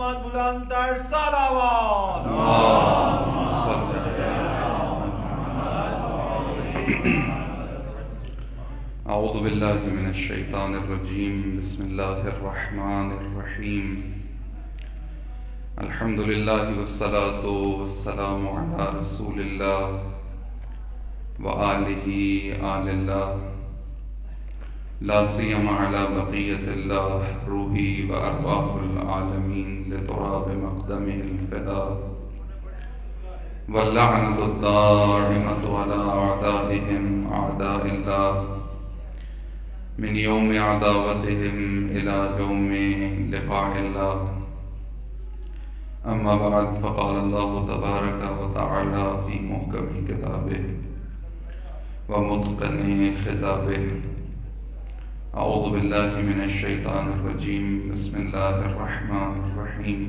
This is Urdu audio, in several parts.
محمد بلندتر صلوات. اعوذ باللہ من الشیطان الرجیم. بسم اللہ الرحمن الرحیم. الحمد للہ والصلاة والسلام علی رسول اللہ وآلہ آل اللہ لا سیما علی بقیت اللہ روحی وارواح العالمین لتراب مقدمہ الفداء واللعنۃ الدائمۃ علی اعدائہم اعداء اللہ من یوم عداوتہم الی یوم لقاء اللہ. اما بعد فقال اللہ تبارک وتعالی فی محکم کتابہ ومتقن خطابہ. اعوذ باللہ من الشیطان الرجیم. بسم اللہ الرحمن الرحیم.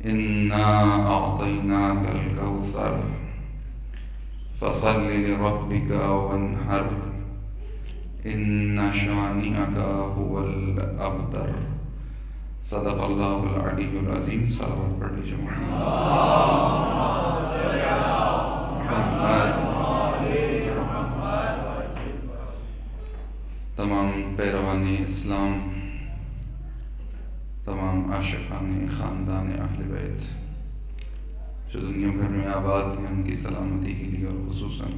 انا اعطیناک الکوثر فصل لربک وانحر ان شانئک هو الابتر. صدق اللہ العلی العظیم. صلوات پڑھ لیجیے محمد. تمام پیروان اسلام، تمام عاشقان خاندان اہل بیت جو دنیا بھر میں آباد ہیں، ان کی سلامتی کے لیے اور خصوصاً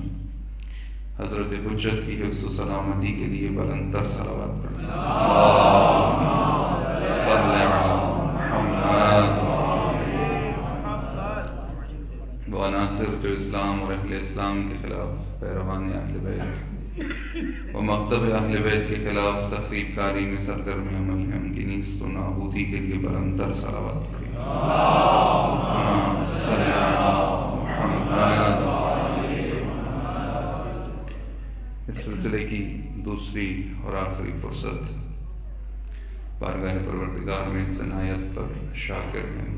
حضرت حجت کی حفظ و سلامتی کے لیے بلندتر صلوات پڑھیں. صلی علی محمد. وہ عناصر جو اسلام اور اہل اسلام کے خلاف پیروان اہل بیت وہ مکتب اہل بیت کے خلاف تخریب کاری میں سرگرم عمل ہیں، ان کی نیست و نابودی کے لیے بلندتر صلوات پڑھیں. صلی علی محمد. اس سلسلے کی دوسری اور آخری فرصت بارگاہ پروردگار میں اس عنایت پر شاکر ہیں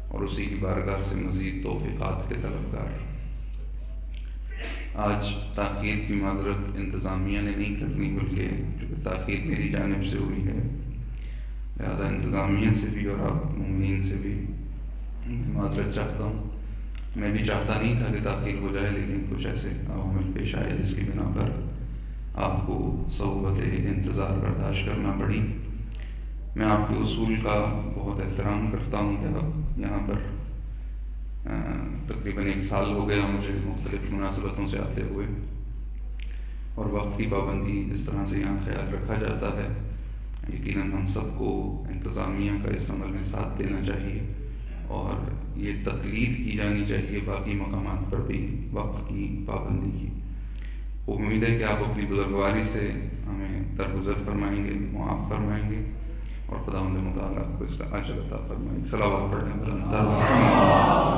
اور اسی کی بارگاہ سے مزید توفیقات کے طلبگار. آج تاخیر کی معذرت انتظامیہ نے نہیں کرنی، بلکہ چونکہ تاخیر میری جانب سے ہوئی ہے، لہذا انتظامیہ سے بھی اور آپ مومنین سے بھی میں معذرت چاہتا ہوں. میں بھی چاہتا نہیں تھا کہ تاخیر ہو جائے، لیکن کچھ ایسے عوامل پیش آئے جس کی بنا پر آپ کو صعوبت انتظار برداشت کرنا پڑی. میں آپ کے اصول کا بہت احترام کرتا ہوں کہ آپ یہاں پر تقریباً 1 سال ہو گیا مجھے مختلف مناسبتوں سے آتے ہوئے، اور وقت کی پابندی اس طرح سے یہاں خیال رکھا جاتا ہے. یقیناً ہم سب کو انتظامیہ کا اس عمل میں ساتھ دینا چاہیے اور یہ تقلید کی جانی چاہیے باقی مقامات پر بھی وقت کی پابندی کی. امید ہے کہ آپ اپنی بزرگواری سے ہمیں درگزر فرمائیں گے، معاف فرمائیں گے اور خداوند متعال آپ کو اس کا اجر عطا فرمائیں گے. صلوات پڑھیں بلندتر محمد.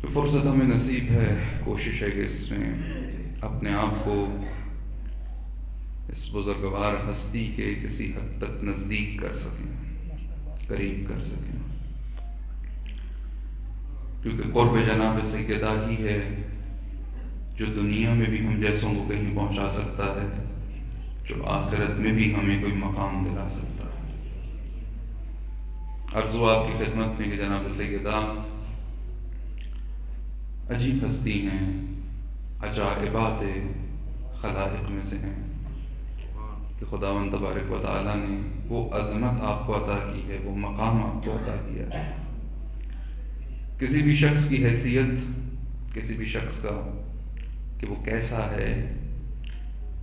جو فرصت ہمیں نصیب ہے، کوشش ہے کہ اس میں اپنے آپ کو اس بزرگوار ہستی کے کسی حد تک نزدیک کر سکیں، قریب کر سکیں، کیونکہ قرب جناب سیدہ ہی ہے جو دنیا میں بھی ہم جیسوں کو کہیں پہنچا سکتا ہے، جو آخرت میں بھی ہمیں کوئی مقام دلا سکتا ہے. عرض ہو آپ کی خدمت میں کہ جناب سیدہ عجیب ہستی ہیں، عجائبات خلائق میں سے ہیں کہ خداوند تبارک و تعالیٰ نے وہ عظمت آپ کو عطا کی ہے، وہ مقام آپ کو عطا کیا ہے. کسی بھی شخص کی حیثیت، کسی بھی شخص کا کہ وہ کیسا ہے،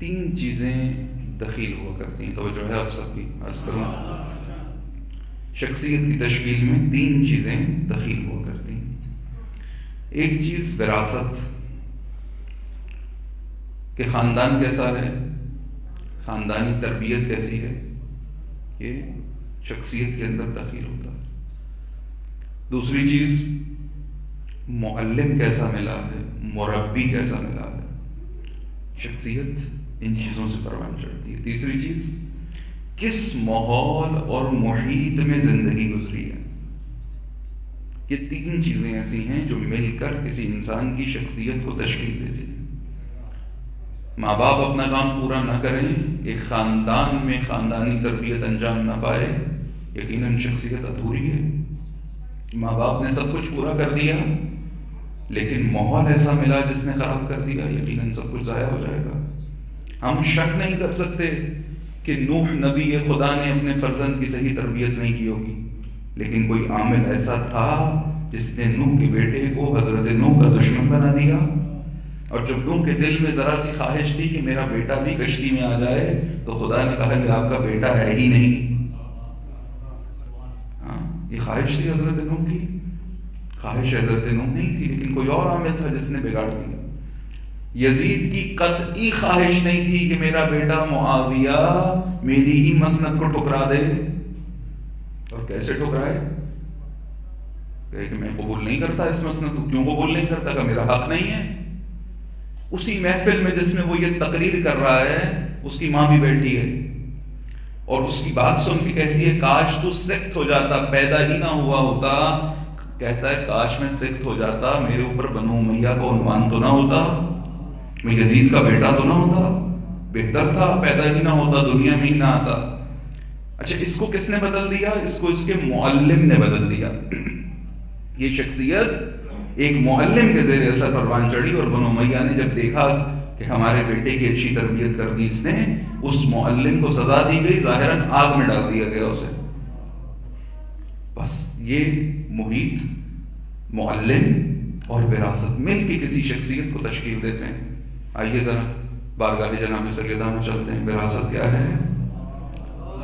3 چیزیں دخیل ہوا کرتی ہیں. توجہ ہے آپ سب کی عرض کروں، شخصیت کی تشکیل میں 3 چیزیں دخیل ہوا کرتی ہیں. ایک چیز وراثت، کہ خاندان کیسا ہے، خاندانی تربیت کیسی ہے، یہ شخصیت کے اندر داخل ہوتا ہے. دوسری چیز معلم کیسا ملا ہے، مربی کیسا ملا ہے، شخصیت ان چیزوں سے پروان چڑھتی ہے. تیسری چیز کس ماحول اور محیط میں زندگی گزری ہے. یہ 3 چیزیں ایسی ہیں جو مل کر کسی انسان کی شخصیت کو تشکیل دیتی ہیں. ماں باپ اپنا کام پورا نہ کریں، ایک خاندان میں خاندانی تربیت انجام نہ پائے، یقیناً شخصیت ادھوری ہے۔ ماں باپ نے سب کچھ پورا کر دیا لیکن ماحول ایسا ملا جس نے خراب کر دیا، یقیناً سب کچھ ضائع ہو جائے گا۔ ہم شک نہیں کر سکتے کہ نوح نبی خدا نے اپنے فرزند کی صحیح تربیت نہیں کی ہوگی، لیکن کوئی عامل ایسا تھا جس نے نوح کے بیٹے کو حضرت نوح کا دشمن بنا دیا۔ اور جب نوح کے دل میں ذرا سی خواہش تھی کہ میرا بیٹا بھی کشتی میں آ جائے تو خدا نے کہا کہ آپ کا بیٹا ہے ہی نہیں۔ ہاں، یہ خواہش تھی حضرت نوح کی، خواہش حضرت نوح نہیں تھی، لیکن کوئی اور عامل تھا جس نے بگاڑ دیا۔ یزید کی قطعی خواہش نہیں تھی کہ میرا بیٹا معاویہ میری ہی مسند کو ٹھکرا دے۔ اور کیسے ٹھکرائے؟ کہے کہ میں قبول نہیں کرتا اس مسند کو۔ کیوں قبول نہیں کرتا؟ کہ میرا حق نہیں ہے۔ اسی محفل میں جس میں وہ یہ تقریر کر رہا ہے اس کی ماں بھی بیٹھی ہے اور اس کی بات سن کے کہتی ہے کاش تو سخت ہو جاتا، پیدا ہی نہ ہوا ہوتا۔ کہتا ہے کاش میں سخت ہو جاتا، میرے اوپر بنو امیہ کا عنوان تو نہ ہوتا، میں یزید کا بیٹا تو نہ ہوتا، بہتر تھا پیدا ہی نہ ہوتا، دنیا میں ہی نہ آتا۔ اچھا، اس کو کس نے بدل دیا؟ اس کو اس کے معلم نے بدل دیا۔ یہ شخصیت ایک معلم کے زیر اثر پروان چڑھی اور بنو امیہ نے جب دیکھا کہ ہمارے بیٹے کی اچھی تربیت کر دی اس نے، اس معلم کو سزا دی گئی، ظاہراً آگ میں ڈال دیا گیا اسے۔ بس یہ محیط، معلم اور وراثت مل کے کسی شخصیت کو تشکیل دیتے ہیں۔ آئیے ذرا بارگاہ جناب سیدہ میں چلتے ہیں۔ وراثت کیا ہے؟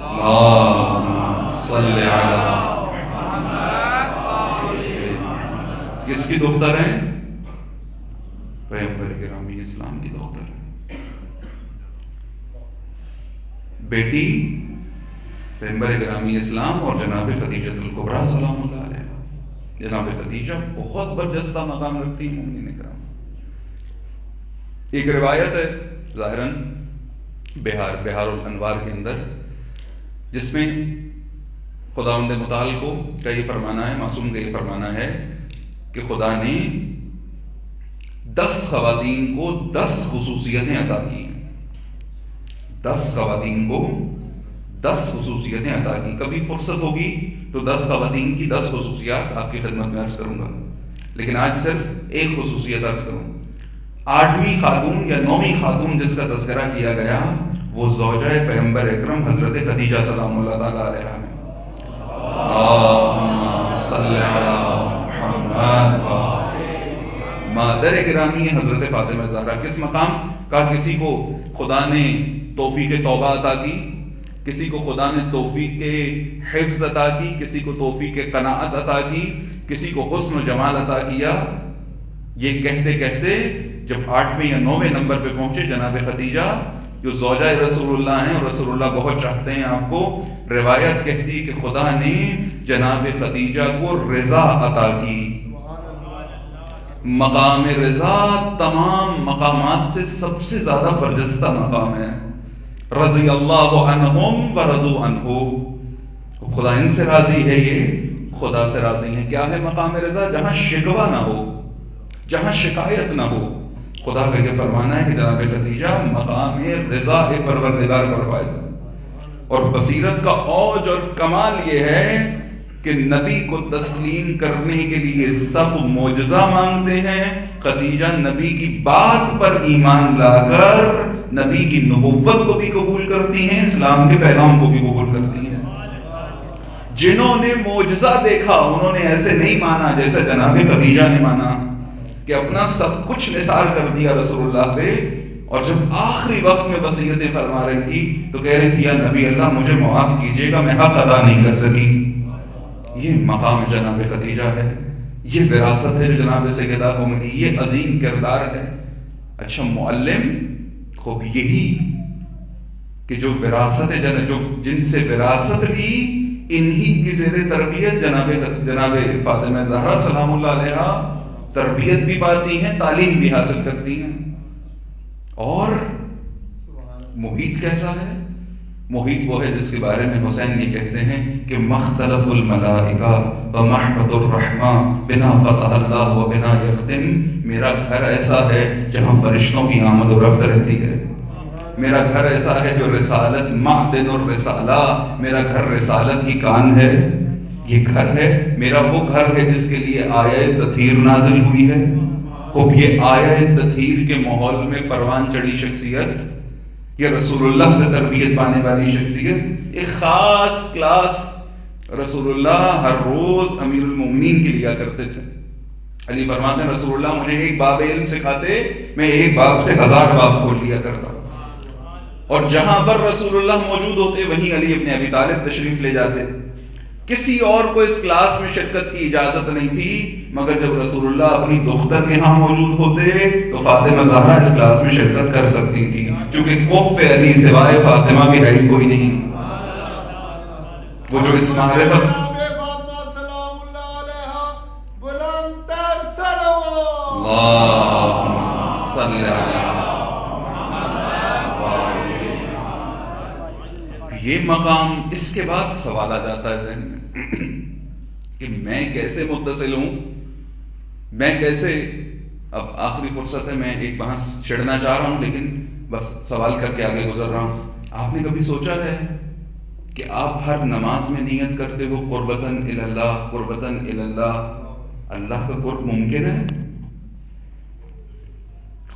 اللہم صلی علی کس کی دختر ہیں؟ پیغمبر گرامی اسلام کی دختر ہے۔ بیٹی پیغمبر گرامی اسلام اور جناب خدیجہ الکبریٰ سلام اللہ علیہ۔ جناب خدیجہ بہت برجستہ مقام رکھتی ہیں مومنین کرام۔ ایک روایت ہے ظاہراً بہار الانوار کے اندر، جس میں خداوند متعال کو کا یہ فرمانا ہے، معصوم کا یہ فرمانا ہے کہ خدا نے 10 خواتین کو 10 خصوصیتیں عطا کی ہیں۔ 10 خواتین کو 10 خصوصیتیں عطا کی۔ کبھی فرصت ہوگی تو 10 خواتین کی 10 خصوصیات آپ کی خدمت میں عرض کروں گا، لیکن آج صرف ایک خصوصیت عرض کروں۔ 8ویں خاتون یا 9ویں خاتون جس کا تذکرہ کیا گیا وہ زوجہ پیغمبر اکرم حضرت خدیجہ سلام اللہ تعالیٰ علیہا ہے۔ اللہم صلی علی مادر گرامی حضرت فاطمہ زہرا۔ کس مقام کا؟ کسی کو خدا نے توفیق توبہ عطا کی، کسی کو خدا نے توفیق حفظ عطا کی، کسی کو توفیق قناعت عطا کی، کسی کو حسن و جمال عطا کیا۔ یہ کہتے کہتے جب 8ویں یا 9ویں نمبر پہ پہنچے جناب خدیجہ جو زوجہ رسول اللہ ہیں اور رسول اللہ بہت چاہتے ہیں آپ کو، روایت کہتی ہے کہ خدا نے جناب خدیجہ کو رضا عطا کی۔ مقام رضا تمام مقامات سے سب سے زیادہ برجستہ مقام ہے۔ رضی اللہ عنہم ورضوا عنہ، خدا ان سے راضی ہے، یہ خدا سے راضی ہیں۔ کیا ہے مقام رضا؟ جہاں شکوہ نہ ہو، جہاں شکایت نہ ہو۔ خدا کا یہ فرمانا ہے کہ جناب خدیجہ مقام رضا پروردگار پر فائز۔ اور بصیرت کا اوج اور کمال یہ ہے کہ نبی کو تسلیم کرنے کے لیے سب معجزہ مانگتے ہیں، خدیجہ نبی کی بات پر ایمان لا کر نبی کی نبوت کو بھی قبول کرتی ہیں، اسلام کے پیغام کو بھی قبول کرتی ہیں۔ جنہوں نے معجزہ دیکھا انہوں نے ایسے نہیں مانا جیسے جناب خدیجہ نے مانا کہ اپنا سب کچھ نثار کر دیا رسول اللہ پہ، اور جب آخری وقت میں وصیتیں فرما رہی تھی تو کہہ رہی تھی یا نبی اللہ مجھے معاف کیجیے گا، میں حق ادا نہیں کر سکی۔ یہ مقام جناب خدیجہ ہے، یہ وراثت ہے جو جناب سیدہ کو ملی، یہ عظیم کردار ہے۔ اچھا، معلم خوب یہی کہ جو وراثت جو جن سے وراثت لی انہی کی زیر تربیت جناب فاطمہ زہرا سلام اللہ علیہا تربیت بھی پاتی ہیں، تعلیم بھی حاصل کرتی ہیں۔ اور محیط کیسا ہے؟ محیط وہ ہے جس کے بارے میں حسین یہ کہتے ہیں کہ مختلف الملائکہ و محبت الرحمن بنا فتح اللہ و بنا یختم. میرا گھر ایسا ہے جہاں فرشتوں کی آمد و رفت رہتی ہے. میرا گھر ایسا ہے جو رسالت معدن الرسالہ، میرا گھر رسالت کی کان ہے. یہ گھر ہے میرا، وہ گھر ہے جس کے لیے آیہ تطہیر نازل ہوئی ہے. خوب یہ آیہ تطہیر کے ماحول میں پروان چڑھی شخصیت، یہ رسول اللہ سے تربیت پانے والی شخصیت، ایک خاص کلاس رسول اللہ ہر روز امیر المومنین کے لیا کرتے تھے. علی فرماتے ہیں رسول اللہ مجھے ایک باب علم سکھاتے، میں ایک باب سے 1000 باب کھول لیا کرتا. اور جہاں پر رسول اللہ موجود ہوتے وہیں علی ابن ابی طالب تشریف لے جاتے. کسی اور کو اس کلاس میں شرکت کی اجازت نہیں تھی، مگر جب رسول اللہ اپنی دختر کے ہاں موجود ہوتے تو فاطمہ زہرا اس کلاس میں شرکت کر سکتی تھی، کیونکہ کف علی سوائے فاطمہ بھی ہے ہی کوئی نہیں. وہ جو اس معرفت یہ مقام، اس کے بعد سوال آ جاتا ہے ذہن میں کہ میں کیسے متصل ہوں، میں کیسے. اب آخری فرصت ہے، میں ایک بحث چھڑنا چاہ رہا ہوں لیکن بس سوال کر کے آگے گزر رہا ہوں. آپ نے کبھی سوچا ہے کہ آپ ہر نماز میں نیت کرتے ہو قربتاً الی اللہ، قربتاً الی اللہ؟ اللہ کا قرب ممکن ہے؟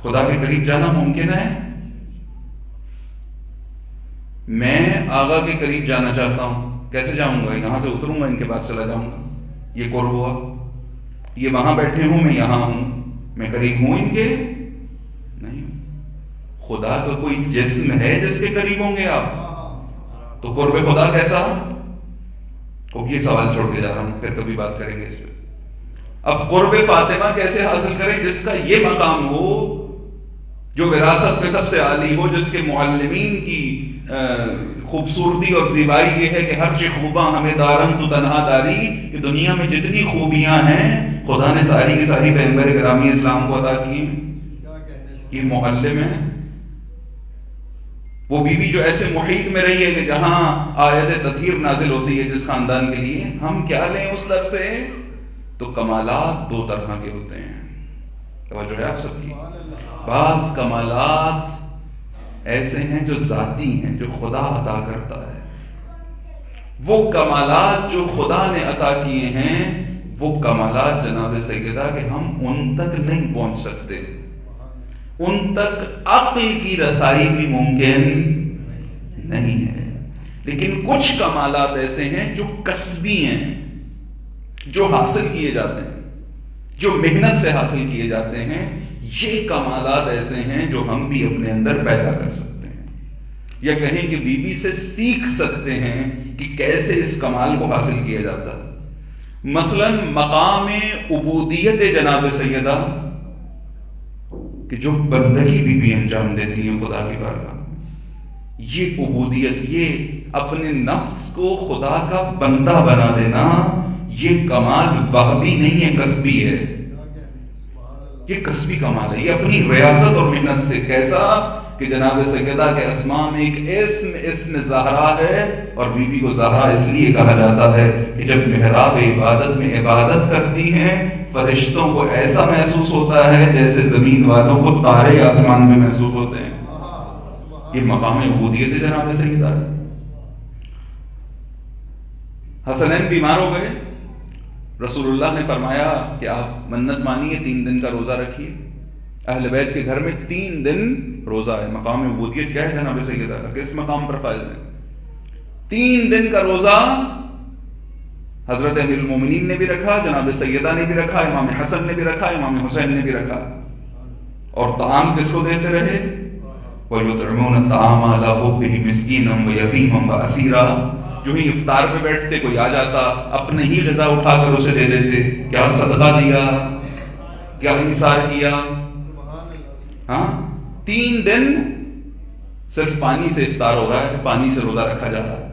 خدا کے قریب جانا ممکن ہے؟ میں آقا کے قریب جانا چاہتا ہوں، کیسے جاؤں گا؟ یہاں سے اتروں گا، ان کے پاس چلا جاؤں گا. یہ قرب ہوا. یہ وہاں بیٹھے ہوں، میں یہاں ہوں، میں قریب ہوں ان کے؟ نہیں ہوں. خدا کا کوئی جسم ہے جس کے قریب ہوں گے آپ؟ تو قرب خدا کیسا؟ اب یہ سوال چھوڑ کے جا رہا ہوں، پھر کبھی بات کریں گے اس پہ. اب قرب فاطمہ کیسے حاصل کریں جس کا یہ مقام ہو، جو وراثت میں سب سے عالی ہو، جس کے معلمین کی خوبصورتی اور زیبائی یہ ہے کہ ہر چیز خوباں ہمیں دارن تو تنہا داری، کہ دنیا میں جتنی خوبیاں ہیں خدا نے ساری کی ساری پیغمبر گرامی اسلام کو عطا کی ہیں. یہ معلم ہے. وہ بیوی جو ایسے محیط میں رہی ہے کہ جہاں آیت تطہیر نازل ہوتی ہے جس خاندان کے لیے، ہم کیا لیں اس در سے؟ تو کمالات دو طرح کے ہوتے ہیں. توجہ ہے آپ سب کی. بعض کمالات ایسے ہیں جو ذاتی ہیں، جو خدا عطا کرتا ہے. وہ کمالات جو خدا نے عطا کیے ہیں، وہ کمالات جناب سیدہ کہ ہم ان تک نہیں پہنچ سکتے، ان تک عقل کی رسائی بھی ممکن نہیں ہے. لیکن کچھ کمالات ایسے ہیں جو کسبی ہیں، جو حاصل کیے جاتے ہیں، جو محنت سے حاصل کیے جاتے ہیں. یہ کمالات ایسے ہیں جو ہم بھی اپنے اندر پیدا کر سکتے ہیں، یا کہیں کہ بیوی سے سیکھ سکتے ہیں کہ کیسے اس کمال کو حاصل کیا جاتا ہے. مثلا مقام عبودیت جناب سیدہ کہ جو بندگی بیوی انجام دیتی ہیں خدا کی بارگاہ میں، یہ عبودیت، یہ اپنے نفس کو خدا کا بندہ بنا دینا، یہ کمال وہبی نہیں ہے، کسبی ہے. یہ کسبی کمال ہے. یہ اپنی ریاضت اور محنت سے. کیسا کہ جناب سیدہ کے اسماء میں ایک اسم زہرا ہے، اور بی بی کو زہرا اس لیے کہا جاتا ہے کہ جب محراب عبادت میں عبادت کرتی ہیں فرشتوں کو ایسا محسوس ہوتا ہے جیسے زمین والوں کو تارے آسمان میں محسوس ہوتے ہیں. یہ مقام عبودیت ہے جناب سیدہ. حسنین بیمار ہو گئے، رسول اللہ نے فرمایا کہ آپ منت مانیے 3 دن کا روزہ رکھیے. اہل بیت کے گھر میں 3 دن روزہ ہے. مقام عبودیت کیا ہے جناب سیدہ کا؟ کس مقام پر فائز ہے؟ 3 دن کا روزہ حضرت امیر المومنین نے بھی رکھا، جناب سیدہ نے بھی رکھا، امام حسن نے بھی رکھا، امام حسین نے بھی رکھا. اور طعام کس کو دیتے رہے؟ وَيُطْعِمُونَ الطَّعَامَ عَلَىٰ حُبِّهِ مِسْكِينًا وَيَتِيمًا وَأَسِيرًا. جو ہی افطار پہ بیٹھتے کوئی آ جاتا، اپنے ہی غذا اٹھا کر اسے دے دیتے. کیا صدقہ دیا، کیا انصار کیا. ہاں 3 دن صرف پانی سے افطار ہو رہا ہے، پانی سے روزہ رکھا جا رہا ہے.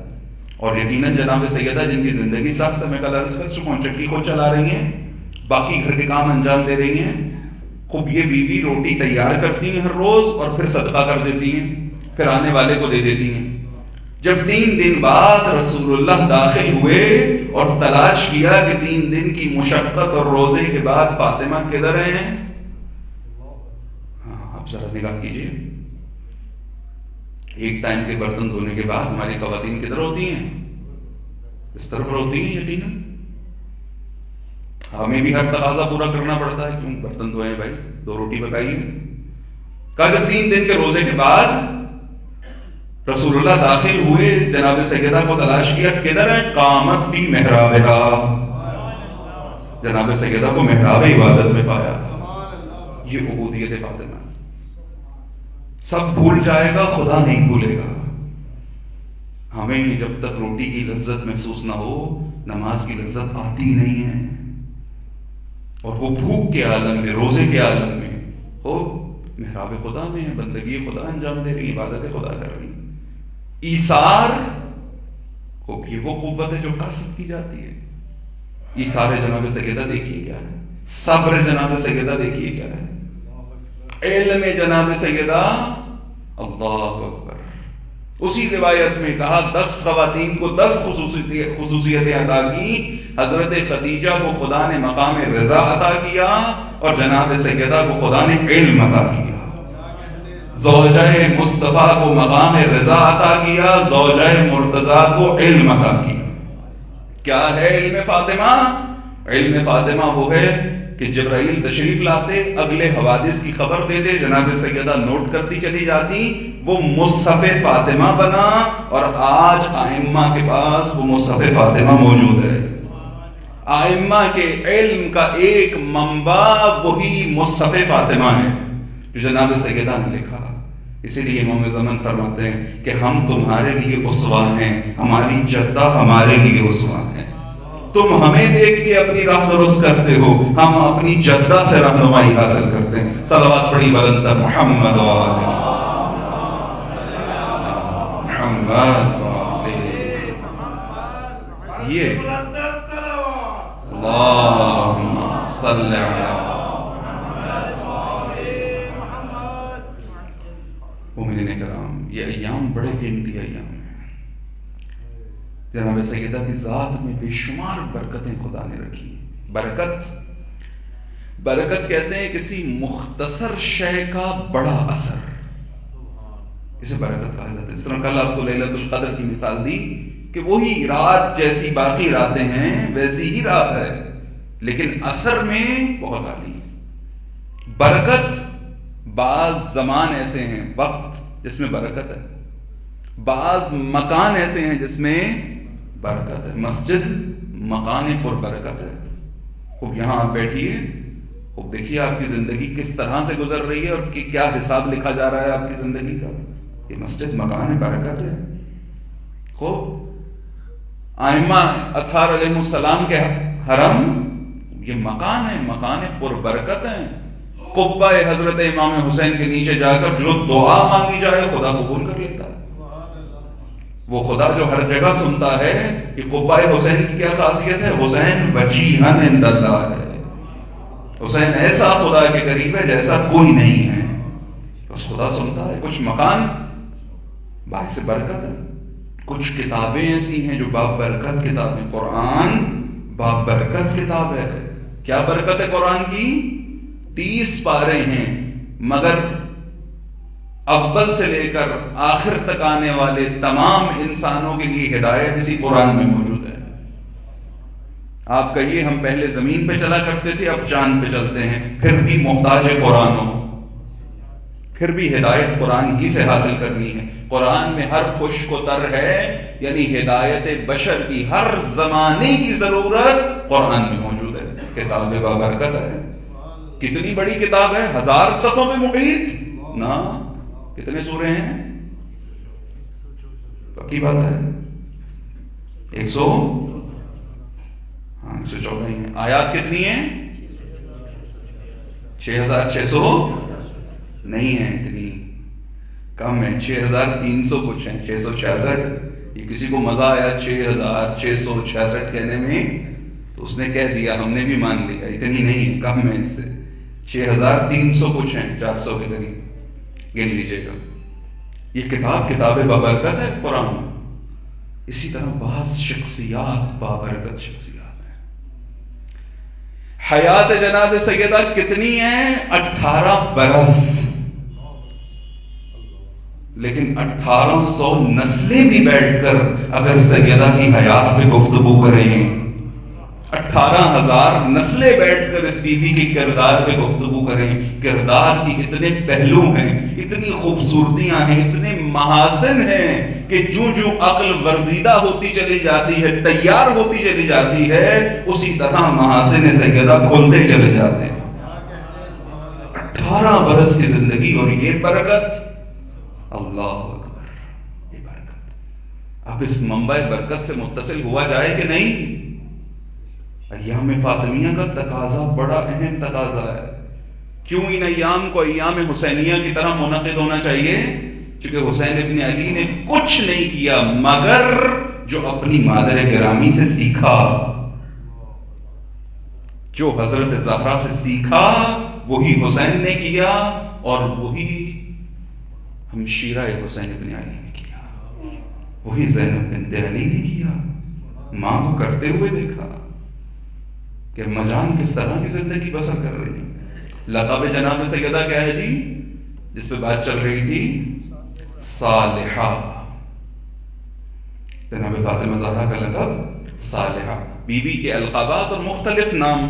اور یقیناً جناب سیدہ جن کی زندگی سخت ہے، میں کل عرض کر چکا ہوں، چکی خود چلا رہی ہیں، باقی گھر کے کام انجام دے رہی ہیں. خوب یہ بیوی روٹی تیار کرتی ہیں ہر روز اور پھر صدقہ کر دیتی ہیں، پھر آنے والے کو دے دیتی ہیں. جب 3 دن بعد رسول اللہ داخل ہوئے اور تلاش کیا کہ 3 دن کی مشقت اور روزے کے بعد فاطمہ کدھر ہیں؟ ہاں آپ ذرا نگاہ کیجیے، ایک ٹائم کے برتن دھونے کے بعد ہماری خواتین کدھر ہوتی ہیں؟ اس طرح پر ہوتی ہیں یقیناً. ہمیں بھی ہر تقاضا پورا کرنا پڑتا ہے، کیوں برتن دھوئے بھائی، 2 روٹی پکائیے. کہا جب 3 دن کے روزے کے بعد رسول اللہ داخل ہوئے، جناب سیدہ کو تلاش کیا، کدھر ہے؟ قامت فی محرابہا، جناب سیدہ کو محراب عبادت میں پایا. یہ عبودیت فاطمہ. سب بھول جائے گا، خدا نہیں بھولے گا. ہمیں جب تک روٹی کی لذت محسوس نہ ہو، نماز کی لذت آتی نہیں ہے. اور وہ بھوک کے عالم میں، روزے کے عالم میں ہو، محراب خدا میں ہے، بندگی خدا انجام دے رہی، عبادت خدا کر رہی. ایثار یہ وہ قوت ہے جو کسب کی جاتی ہے. ایثار جناب سیدہ دیکھیے کیا ہے، صبر جناب سیدہ دیکھیے کیا ہے، علم جناب سیدہ. اللہ اکبر. اسی روایت میں کہا 10 خواتین کو 10 خصوصیتیں عطا کی. حضرت خدیجہ کو خدا نے مقام رضا عطا کیا اور جناب سیدہ کو خدا نے علم عطا کیا. زوجہ مصطفیٰ کو مقام رضا عطا کیا، زوجہ مرتضیٰ کو علم عطا کیا. کیا ہے علم فاطمہ؟ علم فاطمہ وہ ہے کہ جبرائیل تشریف لاتے، اگلے حوادث کی خبر دے دے، جناب سیدہ نوٹ کرتی چلی جاتی. وہ مصحف فاطمہ بنا اور آج ائمہ کے پاس وہ مصحف فاطمہ موجود ہے. ائمہ کے علم کا ایک منبع وہی مصحف فاطمہ ہے جو جناب سیدہ نے لکھا. اسی لیے امام زمان فرماتے ہیں کہ ہم تمہارے لیے اسوہ ہیں، ہماری جدہ ہمارے لیے اسوہ ہیں. تم ہمیں دیکھ کے اپنی راہ درست کرتے ہو، ہم اپنی جدہ سے رہنمائی حاصل کرتے ہیں. صلوات پڑھی بلند تر محمد و آلہ محمد و آلہ. یہ اللہم صلی علی مومنین کرام. یہ ایام بڑے قیمتی ایام ہیں. جناب سیدہ کی ذات میں بے شمار برکتیں خدا نے رکھی. برکت کہتے ہیں کسی مختصر شے کا بڑا اثر، اسے برکت کہا جاتا ہے. اس طرح کل آپ کو لیلۃ القدر کی مثال دی کہ وہی رات جیسی باقی راتیں ہیں ویسی ہی رات ہے، لیکن اثر میں بہت عالی. برکت بعض زمان ایسے ہیں، وقت جس میں برکت ہے، بعض مکان ایسے ہیں جس میں برکت ہے. مسجد مکان پر برکت ہے. خوب یہاں آپ بیٹھیے، خوب دیکھیے آپ کی زندگی کس طرح سے گزر رہی ہے اور کیا حساب لکھا جا رہا ہے آپ کی زندگی کا. یہ مسجد مکان برکت ہے. خوب ائمہ اطہار علیہ السلام کے حرم یہ مکان ہے، مکان پر برکت ہے. قبہ حضرت امام حسین کے نیچے جا کر جو دعا مانگی جائے خدا قبول کر لیتا ہے. وہ خدا جو ہر جگہ سنتا ہے. یہ قبہ حسین کی کیا خاصیت ہے؟ حسین وجیہن عند اللہ ہے. حسین ایسا خدا کے قریب ہے جیسا کوئی نہیں ہے. بس خدا سنتا ہے. کچھ مکان باعث برکت ہے، کچھ کتابیں ایسی ہیں جو باب برکت کتابیں. قرآن باب برکت کتاب ہے. کیا برکت ہے قرآن کی؟ 30 پارے ہیں، مگر اول سے لے کر آخر تک آنے والے تمام انسانوں کے لیے ہدایت اسی قرآن میں موجود ہے. آپ کہیے ہم پہلے زمین پہ چلا کرتے تھے، اب چاند پہ چلتے ہیں، پھر بھی محتاج قرآن ہو، پھر بھی ہدایت قرآن ہی سے حاصل کرنی ہے. قرآن میں ہر خشک و تر ہے، یعنی ہدایت بشر کی ہر زمانے کی ضرورت قرآن میں موجود ہے. کتاب بابرکت ہے. کتنی بڑی کتاب ہے، 1000 صفحوں میں محیط نا. کتنے سورے ہیں؟ پکی بات ہے 114 ہیں. آیات کتنی ہیں؟ 6600 نہیں ہیں، اتنی کم ہے. 6300 کچھ ہیں، 666. یہ کسی کو مزہ آیا 6666 کہنے میں تو اس نے کہہ دیا، ہم نے بھی مان لیا. اتنی نہیں ہے، کم ہے اس سے. 6300 کچھ ہیں، 400 کے قریب گن لیجیے گا. یہ کتاب بابرکت ہے قرآن. اسی طرح بعض شخصیات بابرکت شخصیات ہیں. حیات جناب سیدہ کتنی ہیں؟ 18 برس. لیکن 1800 نسلیں بھی بیٹھ کر اگر سیدہ کی حیات پہ گفتگو کریں، 18,000 نسلیں بیٹھ کر اس بیوی کے کردار پہ گفتگو کریں، کردار کی اتنے پہلو ہیں، اتنی خوبصورتیاں ہیں، اتنے محاسن ہیں کہ جو عقل ورزیدہ ہوتی چلی جاتی ہے، تیار ہوتی چلی جاتی ہے، اسی طرح محاسن سیدہ کھلتے چلے جاتے ہیں. 18 برس کی زندگی اور یہ برکت، اللہ اکبر، یہ برکت. اب اس منبع برکت سے متصل ہوا جائے کہ نہیں؟ ایام فاطمیہ کا تقاضا بڑا اہم تقاضا ہے. کیوں ان ایام کو ایام حسینیہ کی طرح منعقد ہونا چاہیے؟ چونکہ حسین ابن علی نے کچھ نہیں کیا مگر جو اپنی مادر گرامی سے سیکھا، جو حضرت زہرا سے سیکھا وہی حسین نے کیا، اور وہی ہمشیرہ حسین ابن علی نے کیا، وہی زینب بنت علی نے کیا. ماں کو کرتے ہوئے دیکھا کہ مجان کس طرح کی زندگی بسر کر رہی ہے. لقب جناب سیدہ کیا ہے جی جس پہ بات چل رہی تھی؟ صالحہ. جناب فاطمہ زہرا کا لقب صالحہ. بی بی کے القابات اور مختلف نام،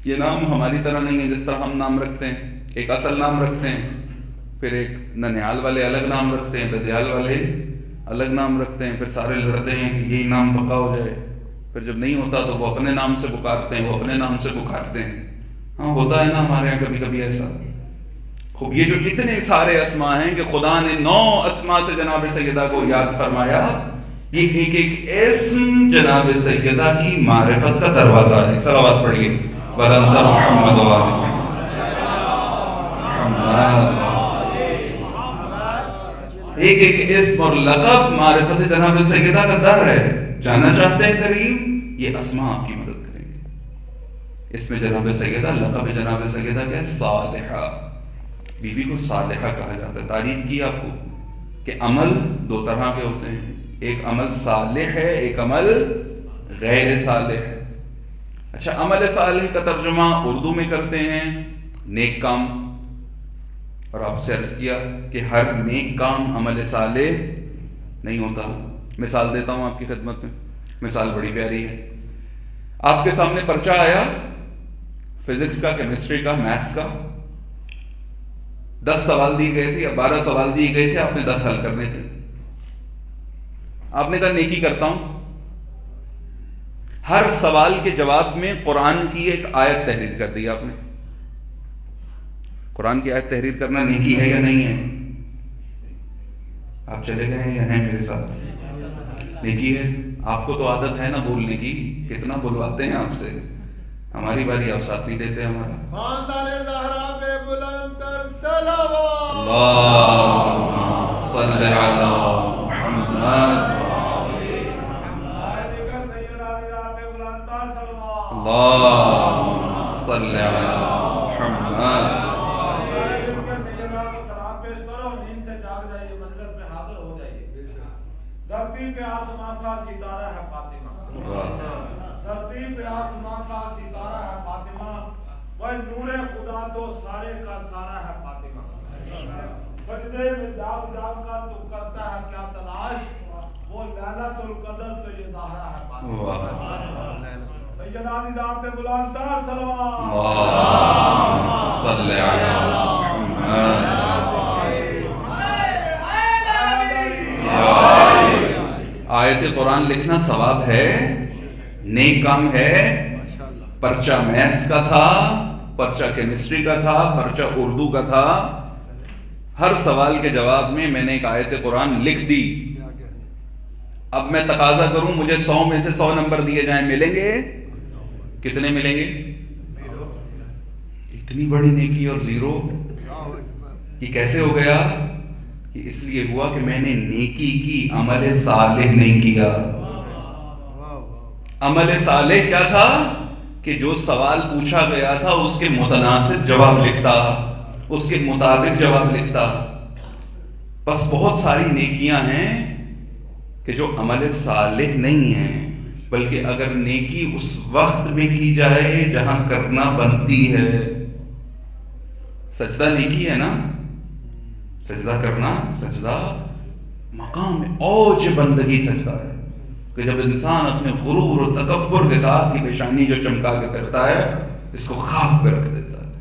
یہ نام ہماری طرح نہیں ہے جس طرح ہم نام رکھتے ہیں، ایک اصل نام رکھتے ہیں، پھر ایک ننیال والے الگ نام رکھتے ہیں، بدیال والے الگ نام رکھتے ہیں، پھر سارے لڑتے ہیں کہ یہی نام پکا ہو جائے، پھر جب نہیں ہوتا تو وہ اپنے نام سے پکارتے ہیں، وہ اپنے نام سے پکارتے ہیں. ہاں ہوتا ہے نا ہمارے یہاں کبھی کبھی ایسا. خوب یہ جو اتنے سارے اسماء ہیں کہ خدا نے 9 اسماء سے جناب سیدہ کو یاد فرمایا، یہ ایک ایک اسم جناب سیدہ کی معرفت کا دروازہ ہے. صلوات پڑھیے بلند محمد و آل محمد. ایک ایک اسم اور لقب معرفت جناب سیدہ کا در ہے. جانا چاہتے ہیں کریم، یہ اسماء آپ کی مدد کریں گے. اس میں جناب سیدہ، لقب جناب سیدہ کیا ہے؟ صالحہ. بی بی کو صالحہ کہا جاتا ہے. تعریف کی آپ کو کہ عمل 2 طرح کے ہوتے ہیں، ایک عمل صالح ہے، ایک عمل غیر صالح ہے. اچھا، عمل صالح کا ترجمہ اردو میں کرتے ہیں نیک کام، اور آپ سے عرض کیا کہ ہر نیک کام عمل صالح نہیں ہوتا. مثال دیتا ہوں آپ کی خدمت میں، مثال بڑی پیاری ہے. آپ کے سامنے پرچہ آیا فزکس کا، کیمسٹری کا، میتھس کا، 10 سوال دیے گئے تھے یا 12 سوال دیے گئے تھے، آپ نے 10 حل کرنے تھے. آپ نے کہا نیکی کرتا ہوں. ہر سوال کے جواب میں قرآن کی ایک آیت تحریر کر دی آپ نے. قرآن کی آیت تحریر کرنا نیکی ہے یا نہیں ہے؟ آپ چلے گئے ہیں یا ہیں میرے ساتھ؟ نیکی ہے. آپ کو تو عادت ہے نا بولنے کی، کتنا بلواتے ہیں آپ سے. ہماری باری آپ ساتھ نہیں دیتے ہمارا. خاندان زہرا پہ بلند تر صلوات. اللہم صلی علی محمد. اللہم صلی علی محمد. دھرتی پہ آسمان کا ستارہ ہے فاطمہ، دھرتی پہ آسمان کا ستارہ ہے فاطمہ، وہ نور خدا تو سارے کا سارا ہے فاطمہ. سجدے میں جاگ جاگ کر تو کرتا ہے کیا تلاش، وہ لیلۃ القدر تو یہ زہرا ہے فاطمہ. سیدہ ذات بلند تر صلوات. اللہم صلی علی محمد. آیت قرآن لکھنا ثواب ہے، نیک کام ہے. پرچہ میتھس کا تھا، پرچہ کیمسٹری کا تھا، پرچہ اردو کا تھا. ہر سوال کے جواب میں میں نے ایک آیت قرآن لکھ دی. اب میں تقاضا کروں مجھے 100 میں سے 100 نمبر دیے جائیں، ملیں گے؟ کتنے ملیں گے؟ اتنی بڑی نیکی اور 0. یہ کیسے ہو گیا؟ یہ اس لیے ہوا کہ میں نے نیکی کی، عمل صالح نہیں کیا. عمل صالح کیا تھا کہ جو سوال پوچھا گیا تھا اس کے متناسب جواب لکھتا، اس کے مطابق جواب لکھتا. بس بہت ساری نیکیاں ہیں کہ جو عمل صالح نہیں ہے، بلکہ اگر نیکی اس وقت میں کی جائے جہاں کرنا بنتی ہے. سجدہ نیکی ہے نا، سجدہ کرنا، سجدہ مقام اوج بندگی سجدہ ہے، کہ جب انسان اپنے غرور و تکبر کے ساتھ ہی پیشانی جو چمکا کے کرتا ہے اس کو خاک پہ رکھ دیتا ہے،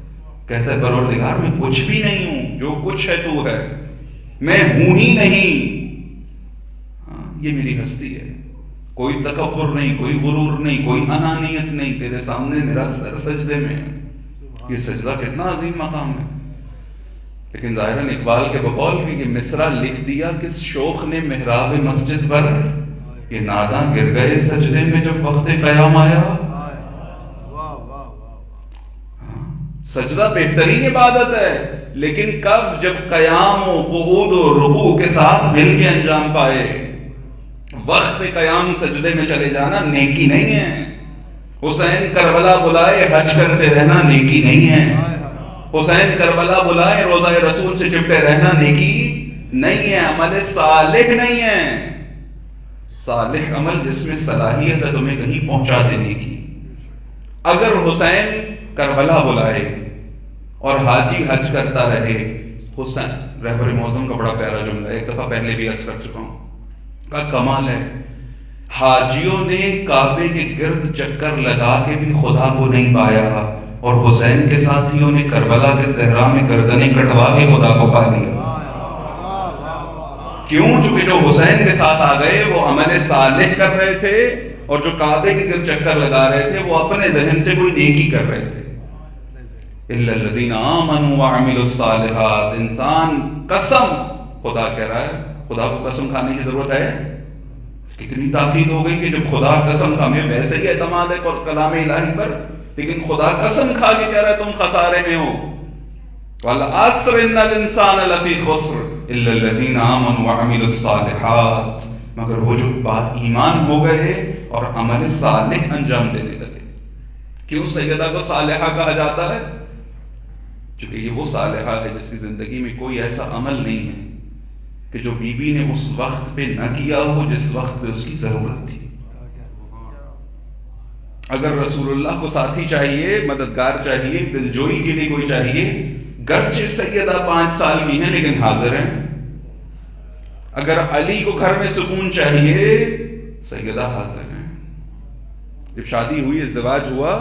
کہتا ہے پروردگار میں کچھ بھی نہیں ہوں، جو کچھ ہے تو ہے، میں ہوں ہی نہیں. ہاں یہ میری ہستی ہے، کوئی تکبر نہیں، کوئی غرور نہیں، کوئی انانیت نہیں، تیرے سامنے میرا سر سجدے میں ہے. یہ سجدہ کتنا عظیم مقام ہے. لیکن ظاہراً اقبال کے بقول کی کہ مصرع لکھ دیا کس شوخ نے محراب مسجد پر، یہ ناداں گر گئے سجدے میں جب وقت قیام آیا. سجدہ بہترین عبادت ہے، لیکن کب؟ جب قیام و قعود و رکوع کے ساتھ مل کے انجام پائے. وقت قیام سجدے میں چلے جانا نیکی نہیں ہے. حسین کربلا بلائے حج کرتے رہنا نیکی نہیں ہے. حسین کربلا بلائے روزہ رسول سے چپٹے رہنا نیکی نہیں ہے، عمل صالح نہیں ہے. صالح عمل جس میں صلاحیت ہے تمہیں کہیں پہنچا دینے کی. اگر حسین کربلا بلائے اور حاجی حج کرتا رہے، حسین رہبر معظم کا بڑا پیارا جملہ ہے، ایک دفعہ پہلے بھی عرض کر چکا ہوں، کا کمال ہے حاجیوں نے کعبے کے گرد چکر لگا کے بھی خدا کو نہیں پایا، اور حسین کے ساتھیوں نے کربلا کے صحرا میں گردنیں کٹوا کے خدا کو پا لیا. کیوں؟ چونکہ جو حسین کے ساتھ آ گئے وہ عمل صالح کر رہے تھے، اور جو کعبے کے گرد چکر لگا رہے تھے وہ اپنے ذہن سے کوئی نیکی کر رہے تھے. اِلَّا الَّذِينَ آمَنُوا وَعَمِلُوا الصَّالِحَاتِ. انسان قسم، خدا کہہ رہا ہے، خدا کو قسم کھانے کی ضرورت ہے؟ کتنی تاکید ہو گئی کہ جب خدا قسم کھا، میں ویسے ہی اعتماد ہے کلام الہی پر، لیکن خدا قسم کھا کے کہہ رہا ہے تم خسارے میں ہو. وَالْعَصْرِ إِنَّ الْإِنسَانَ لَفِي خُسْرٍ إِلَّا الَّذِينَ آمَنُوا وَعَمِلُوا الصَّالِحَاتِ. مگر وہ جو بات ایمان ہو گئے اور عمل صالح انجام دینے لگے. کیوں سیدہ کو صالحہ کہا جاتا ہے؟ چونکہ یہ وہ صالحہ ہے جس کی زندگی میں کوئی ایسا عمل نہیں ہے کہ جو بی بی نے اس وقت پہ نہ کیا ہو جس وقت پہ اس کی ضرورت تھی. اگر رسول اللہ کو ساتھی چاہیے، مددگار چاہیے، دلجوئی کے لیے کوئی چاہیے، گرچہ سیدہ 5 سال کی ہیں لیکن حاضر ہیں. اگر علی کو گھر میں سکون چاہیے، سیدہ حاضر ہیں. جب شادی ہوئی، ازدواج ہوا،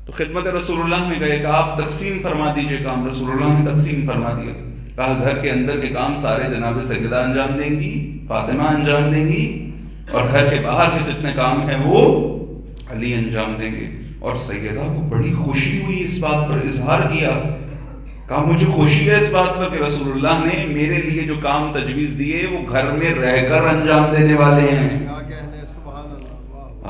تو خدمت رسول اللہ میں گئے، کہا آپ تقسیم فرما دیجئے کام. رسول اللہ نے تقسیم فرما دیا. کہا گھر کے اندر کے کام سارے جناب سیدہ انجام دیں گی، فاطمہ انجام دیں گی، اور گھر کے باہر کے جتنے کام ہیں وہ علی انجام دیں گے. اور سیدہ کو بڑی خوشی ہوئی، اس بات پر اظہار کیا، کہا مجھے خوشی ہے اس بات پر کہ رسول اللہ نے میرے لیے جو کام تجویز دیے وہ گھر میں رہ کر انجام دینے والے ہیں.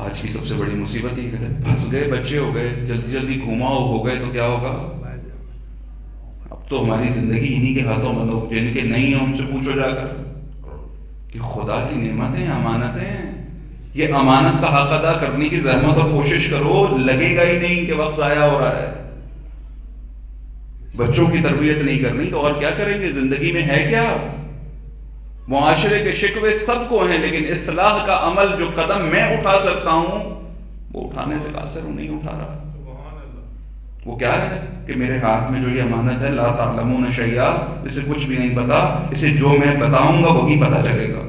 آج کی سب سے بڑی مصیبت یہ کہ پھنس گئے، بچے ہو گئے، جلدی جلدی گھوماؤ ہو گئے تو کیا ہوگا؟ اب تو ہماری زندگی انہی کے ہاتھوں میں. لوگ جن کے نہیں ہیں ان سے پوچھو جا کر کہ خدا کی نعمتیں، امانتیں، یہ امانت کا حق ادا کرنے کی زحمت اور کوشش کرو، لگے گا ہی نہیں کہ وقت ضائع ہو رہا ہے. بچوں کی تربیت نہیں کرنی تو اور کیا کریں گے؟ زندگی میں ہے کیا؟ معاشرے کے شکوے سب کو ہیں، لیکن اصلاح کا عمل جو قدم میں اٹھا سکتا ہوں وہ اٹھانے سے قاصر ہوں، نہیں اٹھا رہا. وہ کیا ہے کہ میرے ہاتھ میں جو یہ امانت ہے، لا تعلمون شیئا، اسے کچھ بھی نہیں پتا، اسے جو میں بتاؤں گا وہی پتا چلے گا.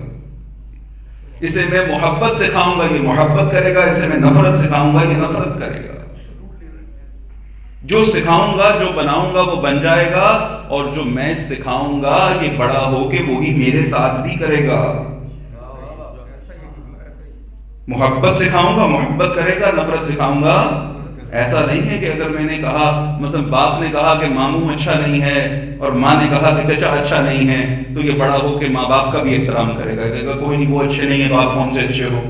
اسے میں محبت سکھاؤں گا یہ محبت کرے گا، اسے میں نفرت سکھاؤں گا یہ نفرت کرے گا. جو سکھاؤں گا، جو بناؤں گا وہ بن جائے گا، اور جو میں سکھاؤں گا یہ بڑا ہو کے وہی میرے ساتھ بھی کرے گا. محبت سکھاؤں گا محبت کرے گا، نفرت سکھاؤں گا. ایسا نہیں ہے کہ اگر میں نے کہا، مثلا باپ نے کہا کہ ماموں اچھا نہیں ہے اور ماں نے کہا کہ چچا اچھا نہیں ہے، تو یہ بڑا ہو کہ ماں باپ کا بھی احترام کرے گا، کہے گا کوئی نہیں وہ اچھے نہیں ہیں تو آپ کون سے اچھے ہو.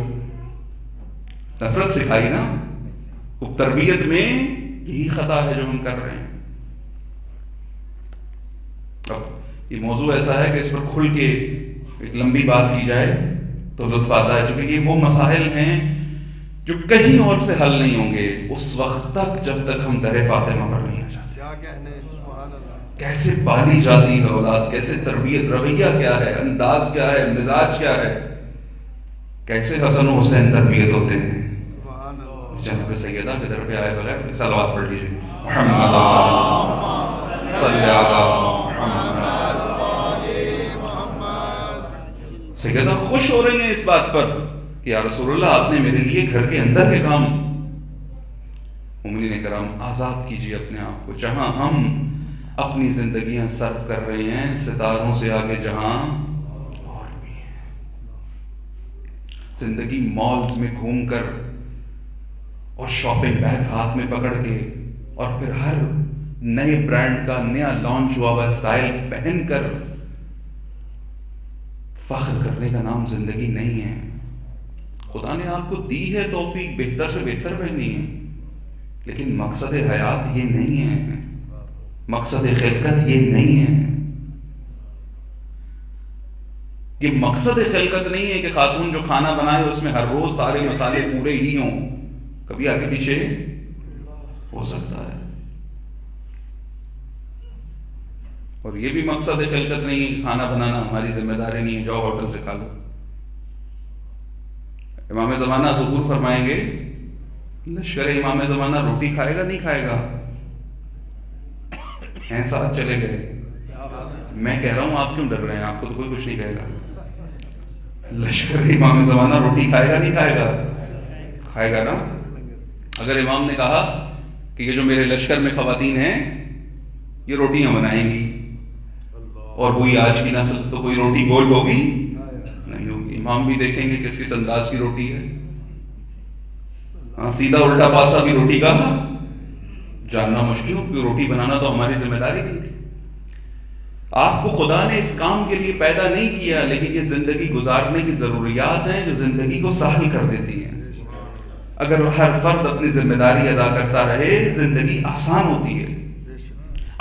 نفرت سکھائی نا. تربیت میں یہی خطا ہے جو ہم کر رہے ہیں. اب یہ موضوع ایسا ہے کہ اس پر کھل کے ایک لمبی بات کی جائے تو لطف آتا ہے، چونکہ یہ وہ مسائل ہیں جو کہیں اور سے حل نہیں ہوں گے اس وقت تک جب تک ہم در فاطمہ پر نہیں آ جاتے. کیسے پالی جاتی ہے اولاد، کیسے تربیت، رویہ کیا ہے، انداز کیا ہے، مزاج کیا ہے. کیسے حسن و حسین تربیت ہوتے ہیں. جناب سیدہ کے در پہ آئے بغیر صلوات پڑھ لیجیے. محمد صلی محمد. سیدہ خوش ہو رہی ہیں اس بات پر کہ یا رسول اللہ آپ نے میرے لیے گھر کے اندر کے کام. مومنین کرام آزاد کیجیے اپنے آپ کو. جہاں ہم اپنی زندگیاں صرف کر رہے ہیں ستاروں سے آگے جہاں اور بھی ہیں. زندگی مالز میں گھوم کر اور شاپنگ بیگ ہاتھ میں پکڑ کے اور پھر ہر نئے برانڈ کا نیا لانچ ہوا ہوا اسٹائل پہن کر فخر کرنے کا نام زندگی نہیں ہے. خدا نے آپ کو دی ہے توفیق بہتر سے بہتر پہننی ہے، لیکن مقصد حیات یہ نہیں ہے، مقصد خلقت یہ نہیں ہے. یہ مقصد خلقت نہیں ہے کہ خاتون جو کھانا بنائے اس میں ہر روز سارے مسالے پورے ہی ہوں. کبھی آگے پیچھے ہو سکتا ہے. اور یہ بھی مقصد خلقت نہیں ہے کہ کھانا بنانا ہماری ذمہ داری نہیں ہے، جاؤ ہوٹل سے کھا لو. امام زمانہ ظہور فرمائیں گے، لشکر امام زمانہ روٹی کھائے گا نہیں کھائے گا؟ ہیں ساتھ چلے گئے. میں کہہ رہا ہوں آپ کیوں ڈر رہے ہیں؟ آپ کو تو کوئی کچھ نہیں کہے گا. لشکر امام زمانہ روٹی کھائے گا نہیں کھائے گا؟ کھائے گا نا. اگر امام نے کہا کہ یہ جو میرے لشکر میں خواتین ہیں یہ روٹیاں بنائیں گی، اور ہوئی آج کی نسل تو کوئی روٹی گول ہوگی نہیں ہوگی. امام بھی دیکھیں گے کس کس انداز کی روٹی ہے. ہاں سیدھا الٹا پاسا بھی روٹی کا جاننا مشکل ہو، کیونکہ روٹی بنانا تو ہماری ذمہ داری نہیں تھی. آپ کو خدا نے اس کام کے لیے پیدا نہیں کیا، لیکن یہ زندگی گزارنے کی ضروریات ہیں جو زندگی کو سہل کر دیتی ہیں. اگر ہر فرد اپنی ذمہ داری ادا کرتا رہے زندگی آسان ہوتی ہے.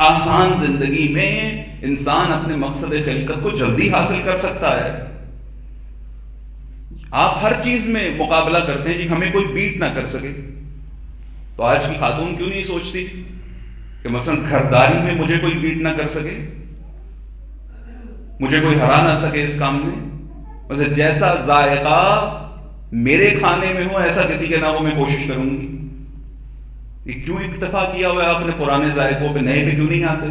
آسان زندگی میں انسان اپنے مقصد خلقت کو جلدی حاصل کر سکتا ہے. آپ ہر چیز میں مقابلہ کرتے ہیں کہ ہمیں کوئی بیٹ نہ کر سکے. تو آج کی خاتون کیوں نہیں سوچتی کہ مثلا گھرداری میں مجھے کوئی بیٹ نہ کر سکے، مجھے کوئی ہرا نہ سکے اس کام میں. مثلا جیسا ذائقہ میرے کھانے میں ہو ایسا کسی کے نہ ہو، میں کوشش کروں گی. یہ کیوں اکتفا کیا ہوا ہے آپ نے پرانے ذائقوں پہ، نئے پہ کیوں نہیں آتے؟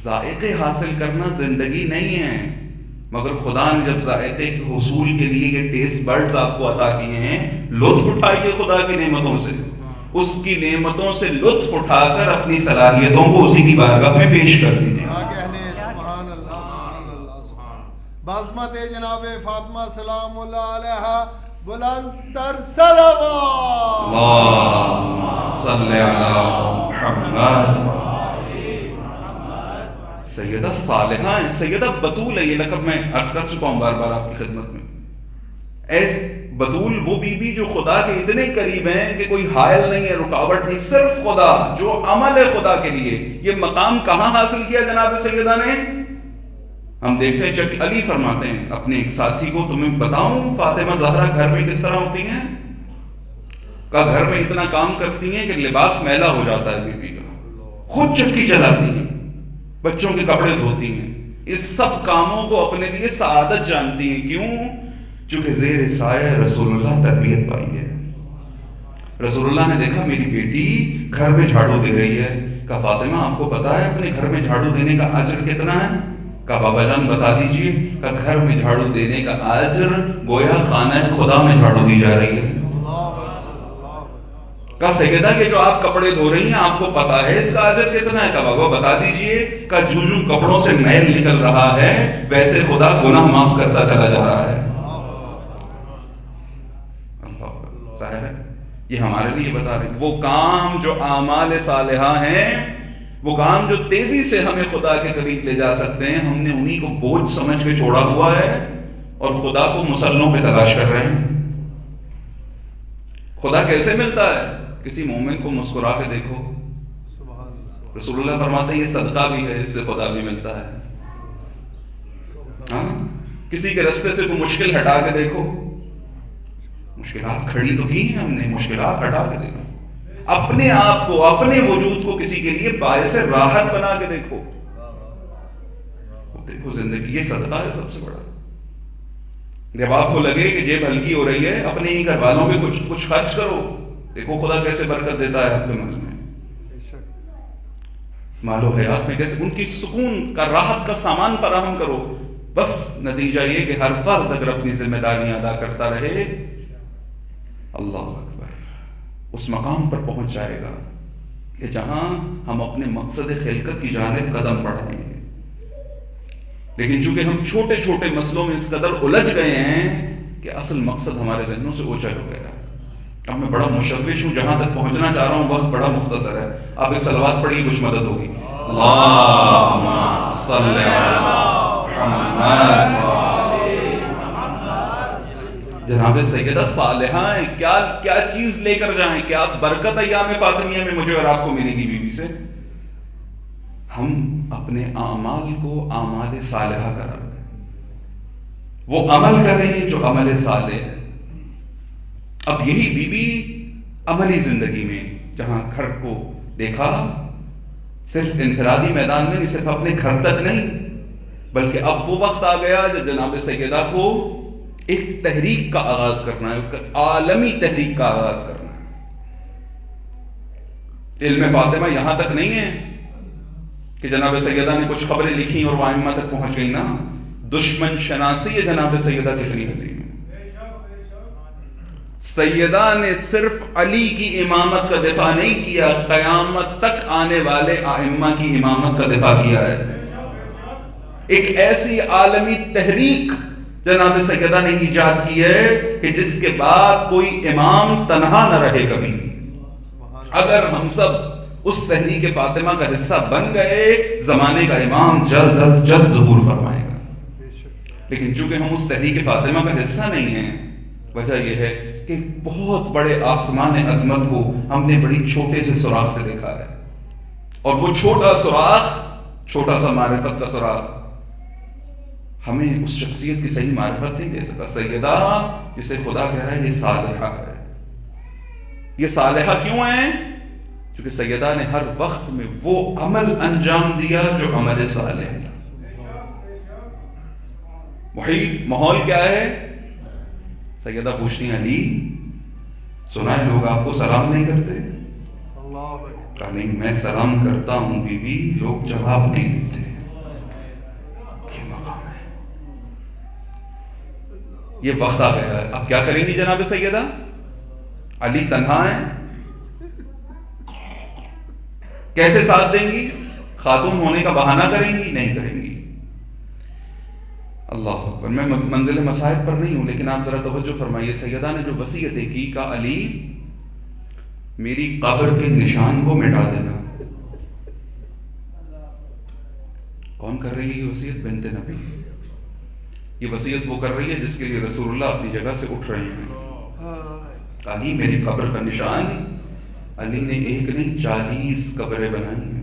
ذائقے حاصل کرنا زندگی نہیں ہے، مگر خدا نے جب ذائقے کے حصول کے لیے یہ ٹیسٹ برڈز آپ کو عطا کیے ہیں، لطف اٹھائیے خدا کی نعمتوں سے. اس کی نعمتوں سے لطف اٹھا کر اپنی صلاحیتوں کو اسی کی بارگاہ میں پیش کر دیجیے. بازمت جناب فاطمہ سلام اللہ علیہا بلند تر صلوات. اللہم صلی علی محمد. سیدہ صالحہ ہیں، سیدہ بطول ہے. یہ لقب میں عرض کر چکا ہوں بار بار آپ کی خدمت میں. ایس بطول وہ بی بی جو خدا کے اتنے قریب ہیں کہ کوئی حائل نہیں ہے، رکاوٹ نہیں، صرف خدا، جو عمل ہے خدا کے لیے. یہ مقام کہاں حاصل کیا جناب سیدہ نے؟ ہم دیکھتے ہیں چک علی فرماتے ہیں اپنے ایک ساتھی کو، تمہیں بتاؤں فاطمہ زہرا گھر میں کس طرح ہوتی ہیں؟ کا گھر میں اتنا کام کرتی ہیں کہ لباس میلا ہو جاتا ہے بی بی کا. خود چکی چلاتی ہیں، بچوں کے کپڑے دھوتی ہیں، اس سب کاموں کو اپنے لیے سعادت جانتی ہیں. کیوں؟ چونکہ زیر سایہ رسول اللہ تربیت پائی ہے. رسول اللہ نے دیکھا میری بیٹی گھر میں جھاڑو دے رہی ہے. کہا فاطمہ آپ کو پتا ہے اپنے گھر میں جھاڑو دینے کا اجر کتنا ہے؟ کہا بابا جان بتا دیجئے. کہا گھر میں جھاڑو دینے کا اجر گویا خانہ خدا میں جھاڑو دی جا رہی ہے. کہا سیدہ یہ جو آپ کپڑے دھو رہی ہیں آپ کو پتا ہے اس کا اجر کتنا ہے؟ کہا بابا بتا دیجئے. کہا جو جو کپڑوں سے میل نکل رہا ہے ویسے خدا گناہ معاف کرتا چلا جا رہا ہے. ظاہر ہے یہ ہمارے لیے بتا رہے ہیں وہ کام جو اعمال صالحہ ہیں، وہ کام جو تیزی سے ہمیں خدا کے قریب لے جا سکتے ہیں، ہم نے انہی کو بوجھ سمجھ کے چھوڑا ہوا ہے اور خدا کو مسلوں پہ تلاش کر رہے ہیں. خدا کیسے ملتا ہے؟ کسی مومن کو مسکرا کے دیکھو. رسول اللہ فرماتے ہیں یہ صدقہ بھی ہے، اس سے خدا بھی ملتا ہے. ہاں کسی کے رستے سے کوئی مشکل ہٹا کے دیکھو. مشکلات کھڑی تو کی ہیں ہم نے، مشکلات ہٹا کے دیکھو. اپنے آپ کو، اپنے وجود کو کسی کے لیے باعث راحت بنا کے دیکھو. دیکھو زندگی یہ صدقہ ہے سب سے بڑا. جب آپ کو لگے کہ جیب ہلکی ہو رہی ہے، اپنے ہی گھر والوں پہ کچھ خرچ کرو، دیکھو خدا کیسے برکت دیتا ہے آپ کے مال میں، مال و حیات میں کیسے ان کی سکون کا، راحت کا سامان فراہم کرو. بس نتیجہ یہ کہ ہر فرد اگر اپنی ذمہ داریاں ادا کرتا رہے، اللہ اکبر، اس مقام پر پہنچ جائے گا کہ جہاں ہم اپنے مقصد خلقت کی جانب قدم بڑھائیں گے. لیکن چونکہ ہم چھوٹے چھوٹے مسئلوں میں اس قدر الجھ گئے ہیں کہ اصل مقصد ہمارے ذہنوں سے اوجھل ہو گیا. اب میں بڑا مشوش ہوں، جہاں تک پہنچنا چاہ رہا ہوں وقت بڑا مختصر ہے. آپ ایک صلوات پڑھیے، کچھ مدد ہوگی. اللہم صلی علی محمد. جناب سیدہ صالحہ کیا چیز لے کر جائیں، کیا برکت ایام فاطمیہ میں مجھے اور آپ کو ملے گی بیوی سے. ہم اپنے اعمال کو اعمال صالحہ قرار دیں، وہ عمل کریں جو عمل صالح ہے. اب یہی بیوی عملی زندگی میں جہاں گھر کو دیکھا، صرف انفرادی میدان میں نہیں، صرف اپنے گھر تک نہیں، بلکہ اب وہ وقت آ گیا جب جناب سیدہ کو ایک تحریک کا آغاز کرنا ہے، ایک عالمی تحریک کا آغاز کرنا ہے. علم فاطمہ یہاں تک نہیں ہے کہ جناب سیدہ نے کچھ خبریں لکھی اور وہ ائمہ تک پہنچ گئی نا. دشمن شناسی ہے جناب سیدہ کتنی عظیم ہے. سیدہ نے صرف علی کی امامت کا دفاع نہیں کیا، قیامت تک آنے والے ائمہ کی امامت کا دفاع کیا ہے. ایک ایسی عالمی تحریک جناب سیدہ نے ایجاد کی ہے کہ جس کے بعد کوئی امام تنہا نہ رہے کبھی. اگر ہم سب اس تحریک فاطمہ کا حصہ بن گئے، زمانے کا امام جلد از جلد ظہور فرمائے گا. لیکن چونکہ ہم اس تحریک فاطمہ کا حصہ نہیں ہیں، وجہ یہ ہے کہ بہت بڑے آسمان عظمت کو ہم نے بڑی چھوٹے سے سوراخ سے دیکھا ہے، اور وہ چھوٹا سوراخ، چھوٹا سا معرفت کا سوراخ ہمیں اس شخصیت کی صحیح معرفت نہیں دے سکتا. سیدہ جسے خدا کہہ رہا ہے یہ صالحہ ہے. یہ صالحہ کیوں ہیں؟ کیونکہ سیدہ نے ہر وقت میں وہ عمل انجام دیا جو عمل صالح تھا. محیط ماحول کیا ہے؟ سیدہ پوچھتی ہیں علی سنا ہے لوگ آپ کو سلام نہیں کرتے؟ کہا نہیں، میں سلام کرتا ہوں بیوی، لوگ جواب نہیں دیتے. یہ مقام ہے، یہ وقت آ گیا ہے. اب کیا کریں گی جناب سیدہ؟ علی تنہا ہیں، کیسے ساتھ دیں گی؟ خاتون ہونے کا بہانہ کریں گی؟ نہیں کریں گی. اللہ اکبر. میں منزل مصائب پر نہیں ہوں، لیکن آپ ذرا توجہ فرمائیے. سیدہ نے جو وصیتیں کی، کہا علی میری قبر کے نشان کو مٹا دینا. کون کر رہی ہے یہ وصیت؟ بنت نبی. یہ وصیت وہ کر رہی ہے جس کے لیے رسول اللہ اپنی جگہ سے اٹھ رہے ہیں. علی میری قبر کا نشان. علی نے ایک نہیں 40 قبریں بنائی ہیں.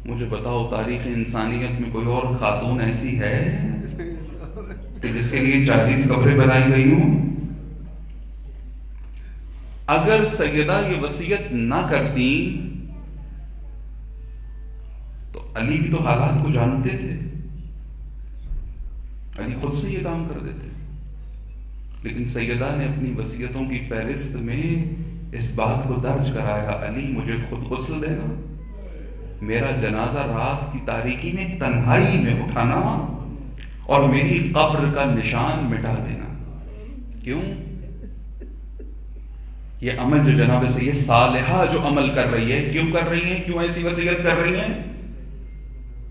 مجھے بتاؤ تاریخ انسانیت میں کوئی اور خاتون ایسی ہے کہ جس کے لیے 40 قبریں بنائی گئی ہوں؟ اگر سیدہ یہ وصیت نہ کرتی تو علی بھی تو حالات کو جانتے تھے، علی خود سے یہ کام کر دیتے. لیکن سیدہ نے اپنی وصیتوں کی فہرست میں اس بات کو درج کرایا، علی مجھے خود غسل دینا، میرا جنازہ رات کی تاریکی میں تنہائی میں اٹھانا، اور میری قبر کا نشان مٹا دینا. کیوں؟ یہ عمل جو جناب سے یہ صالحہ جو عمل کر رہی ہے، کیوں کر رہی ہیں؟ کیوں ایسی وصیت کر رہی ہیں؟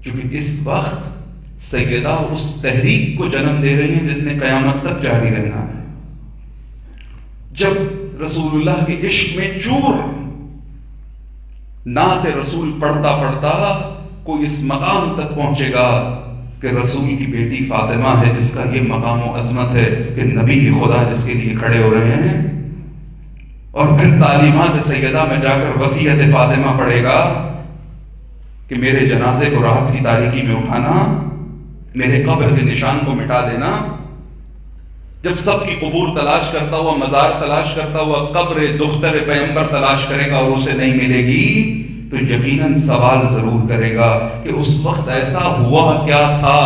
کیونکہ اس وقت سیدہ اس تحریک کو جنم دے رہی ہیں جس نے قیامت تک جاری رہنا ہے. جب رسول اللہ کے عشق میں چور نعت رسول پڑھتا پڑھتا کوئی اس مقام تک پہنچے گا کہ رسول کی بیٹی فاطمہ ہے جس کا یہ مقام و عظمت ہے کہ نبی خدا جس کے لیے کھڑے ہو رہے ہیں، اور پھر تعلیمات سیدہ میں جا کر وصیت فاطمہ پڑھے گا کہ میرے جنازے کو رات کی تاریکی میں اٹھانا، میرے قبر کے نشان کو مٹا دینا. جب سب کی قبور تلاش کرتا ہوا، مزار تلاش کرتا ہوا قبر دختر پیغمبر تلاش کرے گا اور اسے نہیں ملے گی تو یقیناً سوال ضرور کرے گا کہ اس وقت ایسا ہوا کیا تھا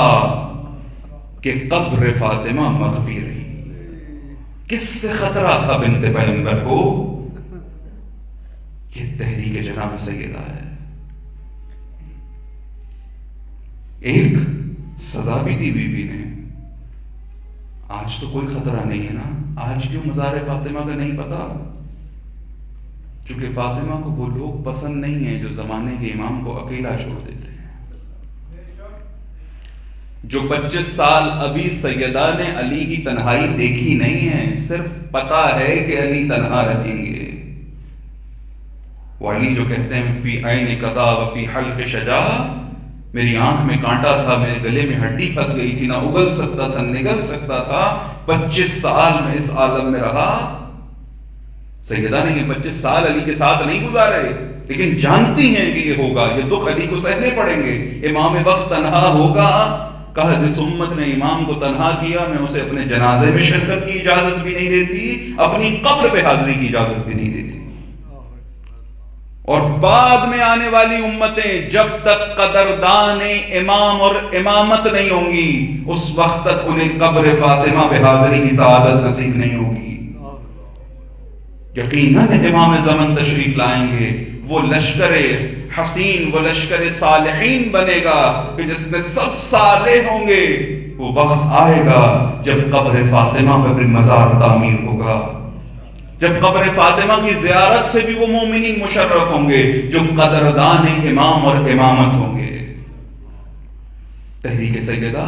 کہ قبر فاطمہ مخفی رہی. کس سے خطرہ تھا بنت پیغمبر کو؟ یہ تحریک جناب سیدہ ہے. ایک سزا بھی دی بی بی نے. آج تو کوئی خطرہ نہیں ہے نا. آج کیوں مزار فاطمہ کا نہیں پتا؟ چونکہ فاطمہ کو وہ لوگ پسند نہیں ہیں جو زمانے کے امام کو اکیلا چھوڑ دیتے ہیں. جو 25 سال ابھی سیدہ نے علی کی تنہائی دیکھی نہیں ہے، صرف پتا ہے کہ علی تنہا رہیں گے. وہ علی جو کہتے ہیں فی عین قطع و فی حلق شجا، میری آنکھ میں کانٹا تھا، میرے گلے میں ہڈی پھنس گئی تھی، نہ اگل سکتا تھا نگل سکتا تھا. 25 سال میں اس عالم میں رہا. سیدہ نے یہ 25 سال علی کے ساتھ نہیں گزارے، لیکن جانتی ہیں کہ یہ ہوگا، یہ دکھ علی کو سہنے پڑیں گے. امام وقت تنہا ہوگا. کہا جس امت نے امام کو تنہا کیا میں اسے اپنے جنازے میں شرکت کی اجازت بھی نہیں دیتی، اپنی قبر پہ حاضری کی اجازت بھی نہیں دیتی. اور بعد میں آنے والی امتیں جب تک قدردان امام اور امامت نہیں ہوں گی، اس وقت تک انہیں قبر فاطمہ پہ حاضری کی سعادت نصیب نہیں ہوگی. یقیناً امام زمن تشریف لائیں گے. وہ لشکر حسین، وہ لشکر صالحین بنے گا کہ جس میں سب صالح ہوں گے. وہ وقت آئے گا جب قبر فاطمہ پہ بھی مزار تعمیر ہوگا، جب قبر فاطمہ کی زیارت سے بھی وہ مومنین مشرف ہوں گے جو قدردان امام اور امامت ہوں گے. تحریک سیدہ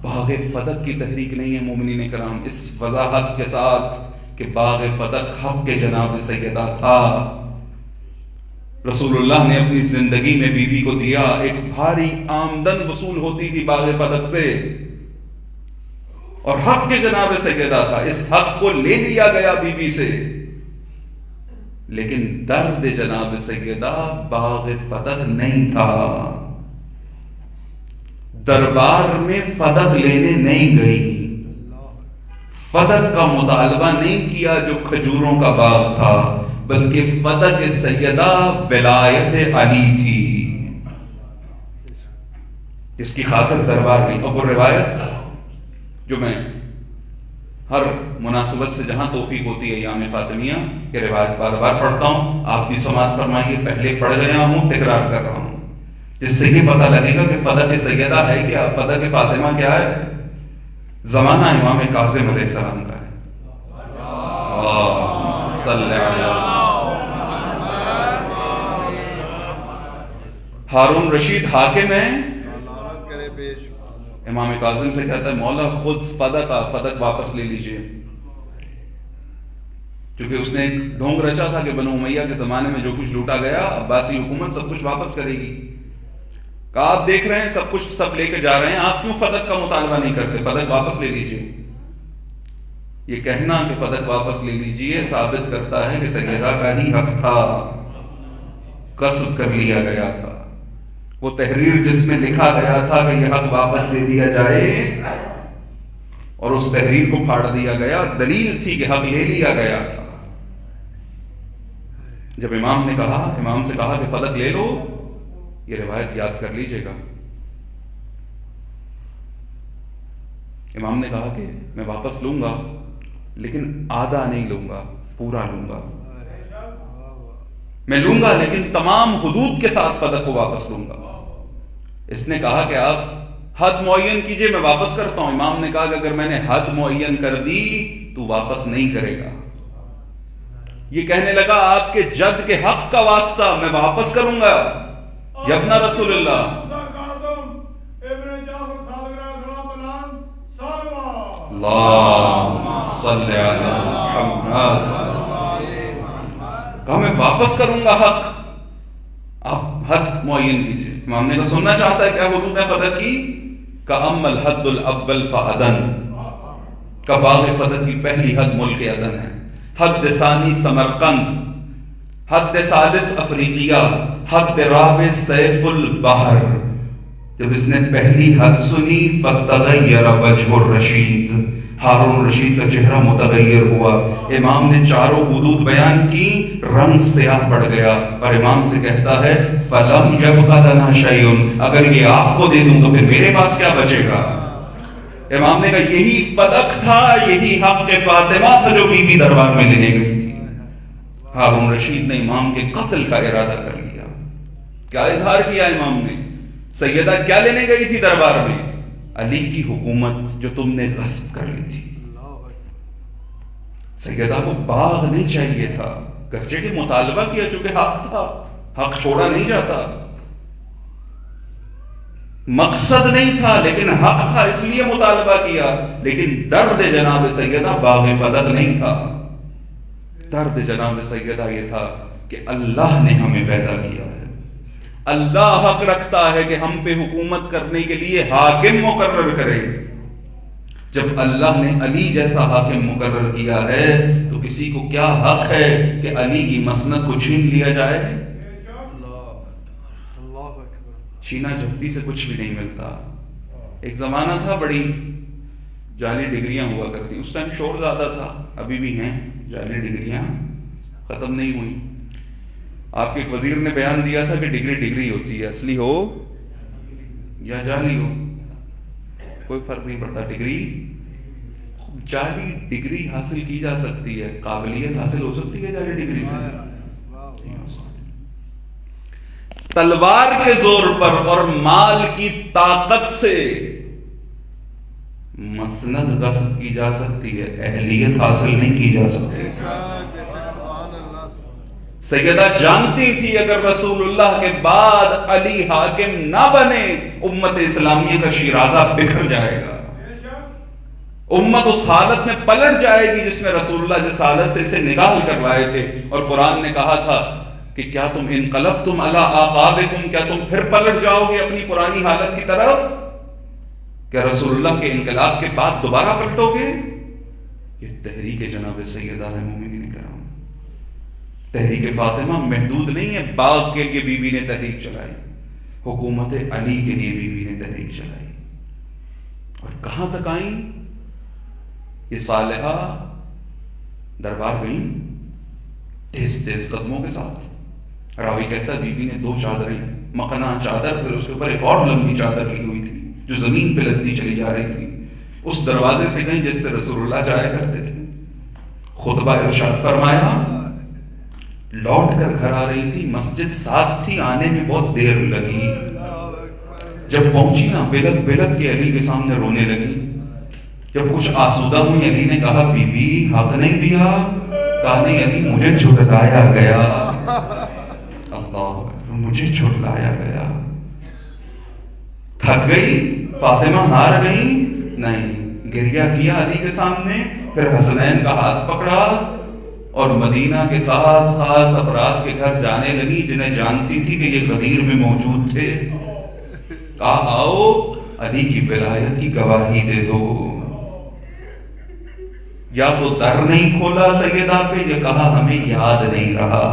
باغ فتح کی تحریک نہیں ہے مومنین کرام، اس وضاحت کے ساتھ کہ باغ فتح حق کے جناب سیدہ تھا. رسول اللہ نے اپنی زندگی میں بی بی کو دیا. ایک بھاری آمدن وصول ہوتی تھی باغ فتح سے، اور حق کے جناب سیدہ تھا. اس حق کو لے لیا گیا بی بی سے، لیکن درد جناب سیدہ باغ فتح نہیں تھا. دربار میں فتح لینے نہیں گئی، فتح کا مطالبہ نہیں کیا جو کھجوروں کا باغ تھا، بلکہ فتح کے سیدہ ولایت علی تھی جس کی خاطر دربار گئی. اور وہ روایت جو میں ہر مناسبت سے جہاں توفیق ہوتی ہے ایام فاطمیہ، یہ روایت بار بار پڑھتا ہوں، آپ بھی سماعت فرمائیے. پہلے پڑھ گیا ہوں، تکرار کر رہا ہوں، جس سے یہ پتہ لگے گا کہ فتح کے سیدہ ہے کیا، فتح کے فاطمہ کیا ہے. زمانہ امام کاظم علیہ السلام کا ہے. صلی اللہ ہارون رشید حاکم ہے، امام کاظم سے کہتا ہے مولا خود فتح واپس لے لیجئے، کیونکہ اس نے ایک ڈھونگ رچا تھا کہ بنو امیہ کے زمانے میں جو کچھ لوٹا گیا عباسی حکومت سب کچھ واپس کرے گی. کہا آپ دیکھ رہے ہیں سب کچھ سب لے کے جا رہے ہیں، آپ کیوں فتح کا مطالبہ نہیں کرتے، فتح واپس لے لیجئے. یہ کہنا کہ فتح واپس لے لیجئے ثابت کرتا ہے کہ سیدہ کا ہی حق تھا، قصد کر لیا گیا تھا. وہ تحریر جس میں لکھا گیا تھا کہ یہ حق واپس دے دیا جائے اور اس تحریر کو پھاڑ دیا گیا، دلیل تھی کہ حق لے لیا گیا تھا. جب امام سے کہا کہ فتح لے لو، یہ روایت یاد کر لیجئے گا. امام نے کہا کہ میں واپس لوں گا، لیکن آدھا نہیں لوں گا، پورا لوں گا. میں لوں گا لیکن تمام حدود کے ساتھ فتح کو واپس لوں گا. اس نے کہا کہ آپ حد معین کیجئے، میں واپس کرتا ہوں. امام نے کہا کہ اگر میں نے حد معین کر دی تو واپس نہیں کرے گا. یہ کہنے لگا آپ کے جد کے حق کا واسطہ میں واپس کروں گا. ابن رسول اللہ اللہم صلی علی محمد، کہا میں واپس کروں گا حق، آپ حد معین کیجئے. امام نے کہا سننا چاہتا ہے کیا حدود ہے فتح کی؟ کہا اما الحد الاول فعدن، کا باغ فتح کی پہلی حد ملک عدن ہے. حد ثانی سمرقند، حد ثالث افریقیہ، حد رابع سیف البحر. جب اس نے پہلی حد سنی فتغیر وجہ الرشید، ہارون رشید کا چہرہ متغیر ہوا. امام نے چاروں حدود بیان کی، رنگ سیاہ پڑ گیا اور امام سے کہتا ہے فَلَمْ يَبْقَ لَنَا شَيْءٌ، اگر یہ آپ کو دے دوں تو پھر میرے پاس کیا بچے گا. امام نے کہا یہی فدق تھا، یہی حق فاطمہ تھا جو بی بی دربار میں لینے گئی تھی۔ ہارون رشید نے امام کے قتل کا ارادہ کر لیا۔ کیا اظہار کیا امام نے؟ سیدہ کیا لینے گئی تھی دربار میں؟ علی کی حکومت جو تم نے غصب کر لی تھی۔ سیدہ کو باغ نہیں چاہیے تھا، گرچہ کہ مطالبہ کیا چونکہ حق تھا، حق چھوڑا نہیں جاتا، مقصد نہیں تھا لیکن حق تھا اس لیے مطالبہ کیا، لیکن درد جناب سیدہ باغ فدق نہیں تھا۔ درد جناب سیدہ یہ تھا کہ اللہ نے ہمیں پیدا کیا ہے، اللہ حق رکھتا ہے کہ ہم پہ حکومت کرنے کے لیے حاکم مقرر کرے۔ جب اللہ نے علی جیسا حاکم مقرر کیا ہے تو کسی کو کیا حق ہے کہ علی کی مسند کو چھین لیا جائے؟ چھینا جھپٹی سے کچھ بھی نہیں ملتا۔ ایک زمانہ تھا بڑی جعلی ڈگریاں ہوا کرتی، اس ٹائم شور زیادہ تھا، ابھی بھی ہیں جعلی ڈگریاں، ختم نہیں ہوئی۔ آپ کے ایک وزیر نے بیان دیا تھا کہ ڈگری ڈگری ہوتی ہے، اصلی ہو یا جعلی ہو کوئی فرق نہیں پڑتا، ڈگری جعلی ڈگری حاصل کی جا سکتی ہے، قابلیت حاصل ہو سکتی ہے جعلی ڈگری سے۔ تلوار کے زور پر اور مال کی طاقت سے مسند غصب کی جا سکتی ہے، اہلیت حاصل نہیں کی جا سکتی۔ سیدہ جانتی تھی اگر رسول اللہ کے بعد علی حاکم نہ بنے امت اسلامیہ کا شیرازہ بکھر جائے گا، امت اس حالت میں پلٹ جائے گی جس میں رسول اللہ جس حالت سے اسے نکال کر لائے تھے۔ اور قرآن نے کہا تھا کہ کیا تم انقلبتم علی اعقابکم، کیا تم پھر پلٹ جاؤ گے اپنی پرانی حالت کی طرف؟ کیا رسول اللہ کے انقلاب کے بعد دوبارہ پلٹو گے؟ یہ تحریک جناب سیدہ ہے مومنین کرام۔ تحریک فاطمہ محدود نہیں ہے، باغ کے لیے بی بی نے تحریک چلائی، حکومت علی کے لیے بی بی نے تحریک چلائی، اور کہاں تک آئیں؟ یہ صالحہ دربار گئیں تیز تیز قدموں کے ساتھ۔ راوی کہتا ہے بی بی نے 2 چادریں، مقنع چادر، پھر اس کے اوپر ایک اور لمبی چادر لی ہوئی تھی جو زمین پہ لگتی چلی جا رہی تھی، اس دروازے سے گئیں جس سے رسول اللہ جایا کرتے تھے۔ خطبہ ارشاد فرمایا، لوٹ کر گھر آ رہی تھی، مسجد ساتھ تھی، آنے میں بہت دیر لگی۔ جب پہنچی نا بلک بلک کے علی کے سامنے رونے لگی۔ جب کچھ آسودہ ہوئی علی نے کہا بی بی حق نہیں دیا؟ کہا نہیں علی مجھے جھٹلایا گیا، اللہ مجھے جھٹلایا گیا۔ تھک گئی فاطمہ، ہار گئی؟ نہیں، گریہ کیا علی کے سامنے، پھر حسنین کا ہاتھ پکڑا اور مدینہ کے خاص خاص افراد کے گھر جانے لگی جنہیں جانتی تھی کہ یہ غدیر میں موجود تھے۔ کہا آؤ علی کی ولایت کی گواہی دے دو۔ یا تو در نہیں کھولا سیدہ پہ، یہ کہا ہمیں یاد نہیں رہا،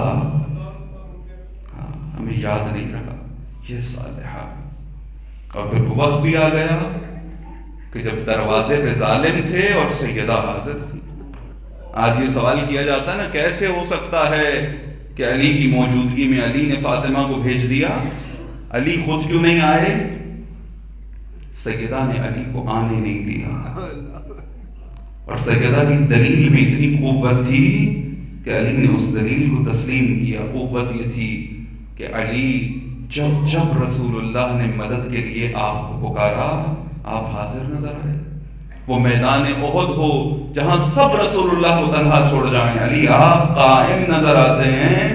ہمیں یاد نہیں رہا۔ یہ صالحہ۔ اور پھر وقت بھی آ گیا کہ جب دروازے پہ ظالم تھے اور سیدہ حاضر تھی۔ آج یہ سوال کیا جاتا ہے نا، کیسے ہو سکتا ہے کہ علی کی موجودگی میں علی نے فاطمہ کو بھیج دیا، علی خود کیوں نہیں آئے؟ سیدہ نے علی کو آنے نہیں دیا، اور سیدہ کی دلیل میں اتنی قوت تھی کہ علی نے اس دلیل کو تسلیم کیا۔ قوت یہ تھی کہ علی جب جب رسول اللہ نے مدد کے لیے آپ کو پکارا آپ حاضر نظر آئے۔ وہ میدان احد ہو جہاں سب رسول اللہ کو تنہا چھوڑ جائیں، علی آپ قائم نظر آتے ہیں۔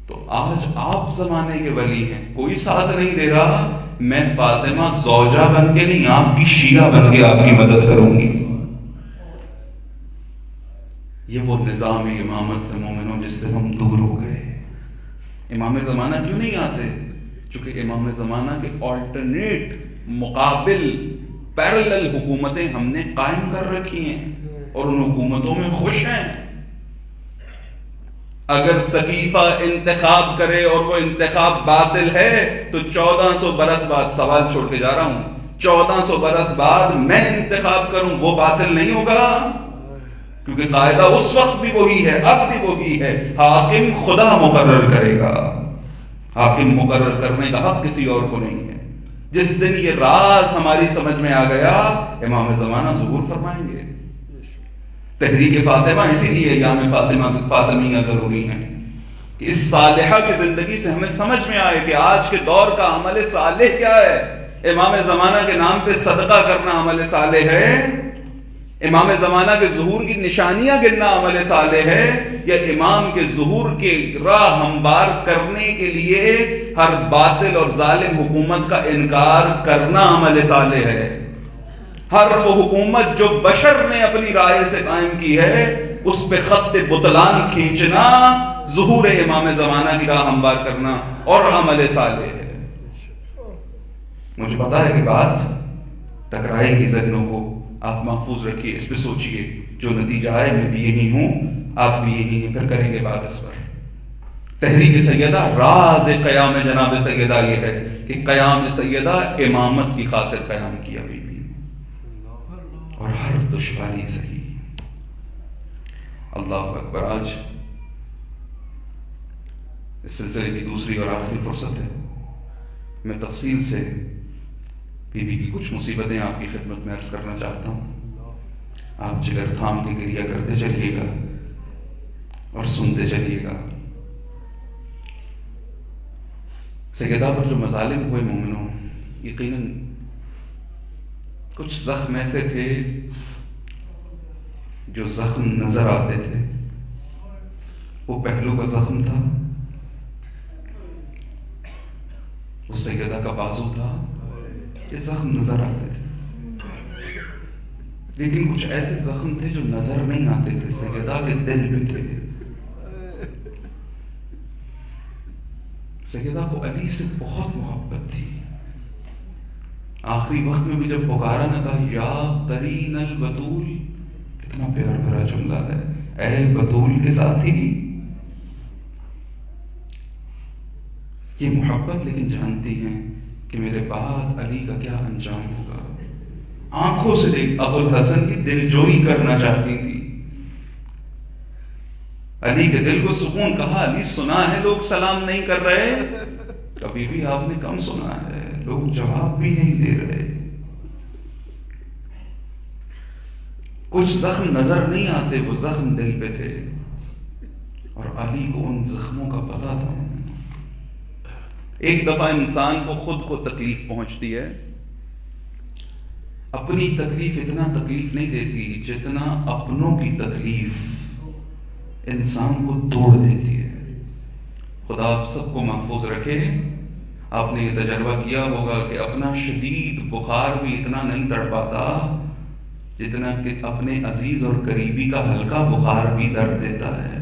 تو آج آپ زمانے کے ولی ہیں، کوئی ساتھ نہیں دے رہا، میں فاطمہ زوجہ بن کے نہیں، آپ کی شیعہ بن کے آپ کی مدد کروں گی۔ یہ وہ نظام امامت ہے مومنوں جس سے ہم دور ہو گئے۔ امام زمانہ کیوں نہیں آتے؟ چونکہ امام زمانہ کے آلٹرنیٹ، مقابل، پیرلل حکومتیں ہم نے قائم کر رکھی ہیں اور ان حکومتوں میں خوش ہیں۔ اگر سقیفہ انتخاب کرے اور وہ انتخاب باطل ہے تو 1400 برس بعد، سوال چھوڑ کے جا رہا ہوں، 1400 برس بعد میں انتخاب کروں، وہ باطل نہیں ہوگا؟ کیونکہ قاعدہ اس وقت بھی وہی ہے، اب بھی وہی ہے، حاکم خدا مقرر کرے گا، حاکم مقرر کرنے کا حق کسی اور کو نہیں ہے۔ جس دن یہ راز ہماری سمجھ میں آ گیا امام زمانہ ظہور فرمائیں گے. تحریک فاطمہ اسی لیے ایام فاطمیہ ضروری ہیں. اس صالحہ کی زندگی سے ہمیں سمجھ میں آئے کہ آج کے دور کا عمل صالح کیا ہے. امام زمانہ کے نام پہ صدقہ کرنا عمل صالح ہے؟ امام زمانہ کے ظہور کی نشانیاں گننا عمل صالح ہے؟ یا امام کے ظہور کے راہ ہموار کرنے کے لیے ہر باطل اور ظالم حکومت کا انکار کرنا عمل صالح ہے؟ ہر وہ حکومت جو بشر نے اپنی رائے سے قائم کی ہے اس پہ خط بطلان کھینچنا ظہور امام زمانہ کی راہ ہموار کرنا اور عمل صالح ہے. مجھے پتا ہے کہ بات ٹکرائے گی ذہنوں کو، آپ محفوظ رکھیے، اس پہ سوچئے. جو نتیجہ آئے میں بھی یہی ہوں، آپ بھی یہی ہیں، پھر کریں گے بات اس پر. تحریک سیدہ راز قیام جناب سیدہ یہ ہے کہ قیام سیدہ امامت کی خاطر قیام کیا بی بی، اور ہر دشواری صحیح. اللہ اکبر. آج اس سلسلے کی دوسری اور آخری فرصت ہے. میں تفصیل سے بی بی کی کچھ مصیبتیں آپ کی خدمت میں عرض کرنا چاہتا ہوں. آپ جگر تھام کے گریہ کرتے چلیے گا اور سنتے چلیے گا. سیدہ پر جو مظالم ہوئے مومنوں، یقیناً کچھ زخم ایسے تھے جو زخم نظر آتے تھے. وہ پہلو کا زخم تھا، اس سیدہ کا بازو تھا، یہ زخم نظر آتے تھے. لیکن کچھ ایسے زخم تھے جو نظر نہیں آتے تھے، سیدہ کے دل میں تھے. سیدہ کو علی سے بہت محبت تھی. آخری وقت میں بھی جب پکارا نہ کہا یا قرین البتول، کتنا پیار بھرا جملہ ہے، اے بتول کے ساتھی. یہ محبت لیکن جانتی ہیں کہ میرے بعد علی کا کیا انجام ہوگا. آنکھوں سے دیکھ ابو الحسن کی دل جوئی کرنا چاہتی تھی. علی کے دل کو سکون. کہا علی سنا ہے لوگ سلام نہیں کر رہے، کبھی بھی آپ نے کم سنا ہے، لوگ جواب بھی نہیں دے رہے. کچھ زخم نظر نہیں آتے، وہ زخم دل پہ تھے، اور علی کو ان زخموں کا پتہ تھا. ایک دفعہ انسان کو خود کو تکلیف پہنچتی ہے، اپنی تکلیف اتنا تکلیف نہیں دیتی جتنا اپنوں کی تکلیف انسان کو توڑ دیتی ہے. خدا آپ سب کو محفوظ رکھے. آپ نے یہ تجربہ کیا ہوگا کہ اپنا شدید بخار بھی اتنا نہیں تڑپاتا جتنا کہ اپنے عزیز اور قریبی کا ہلکا بخار بھی درد دیتا ہے.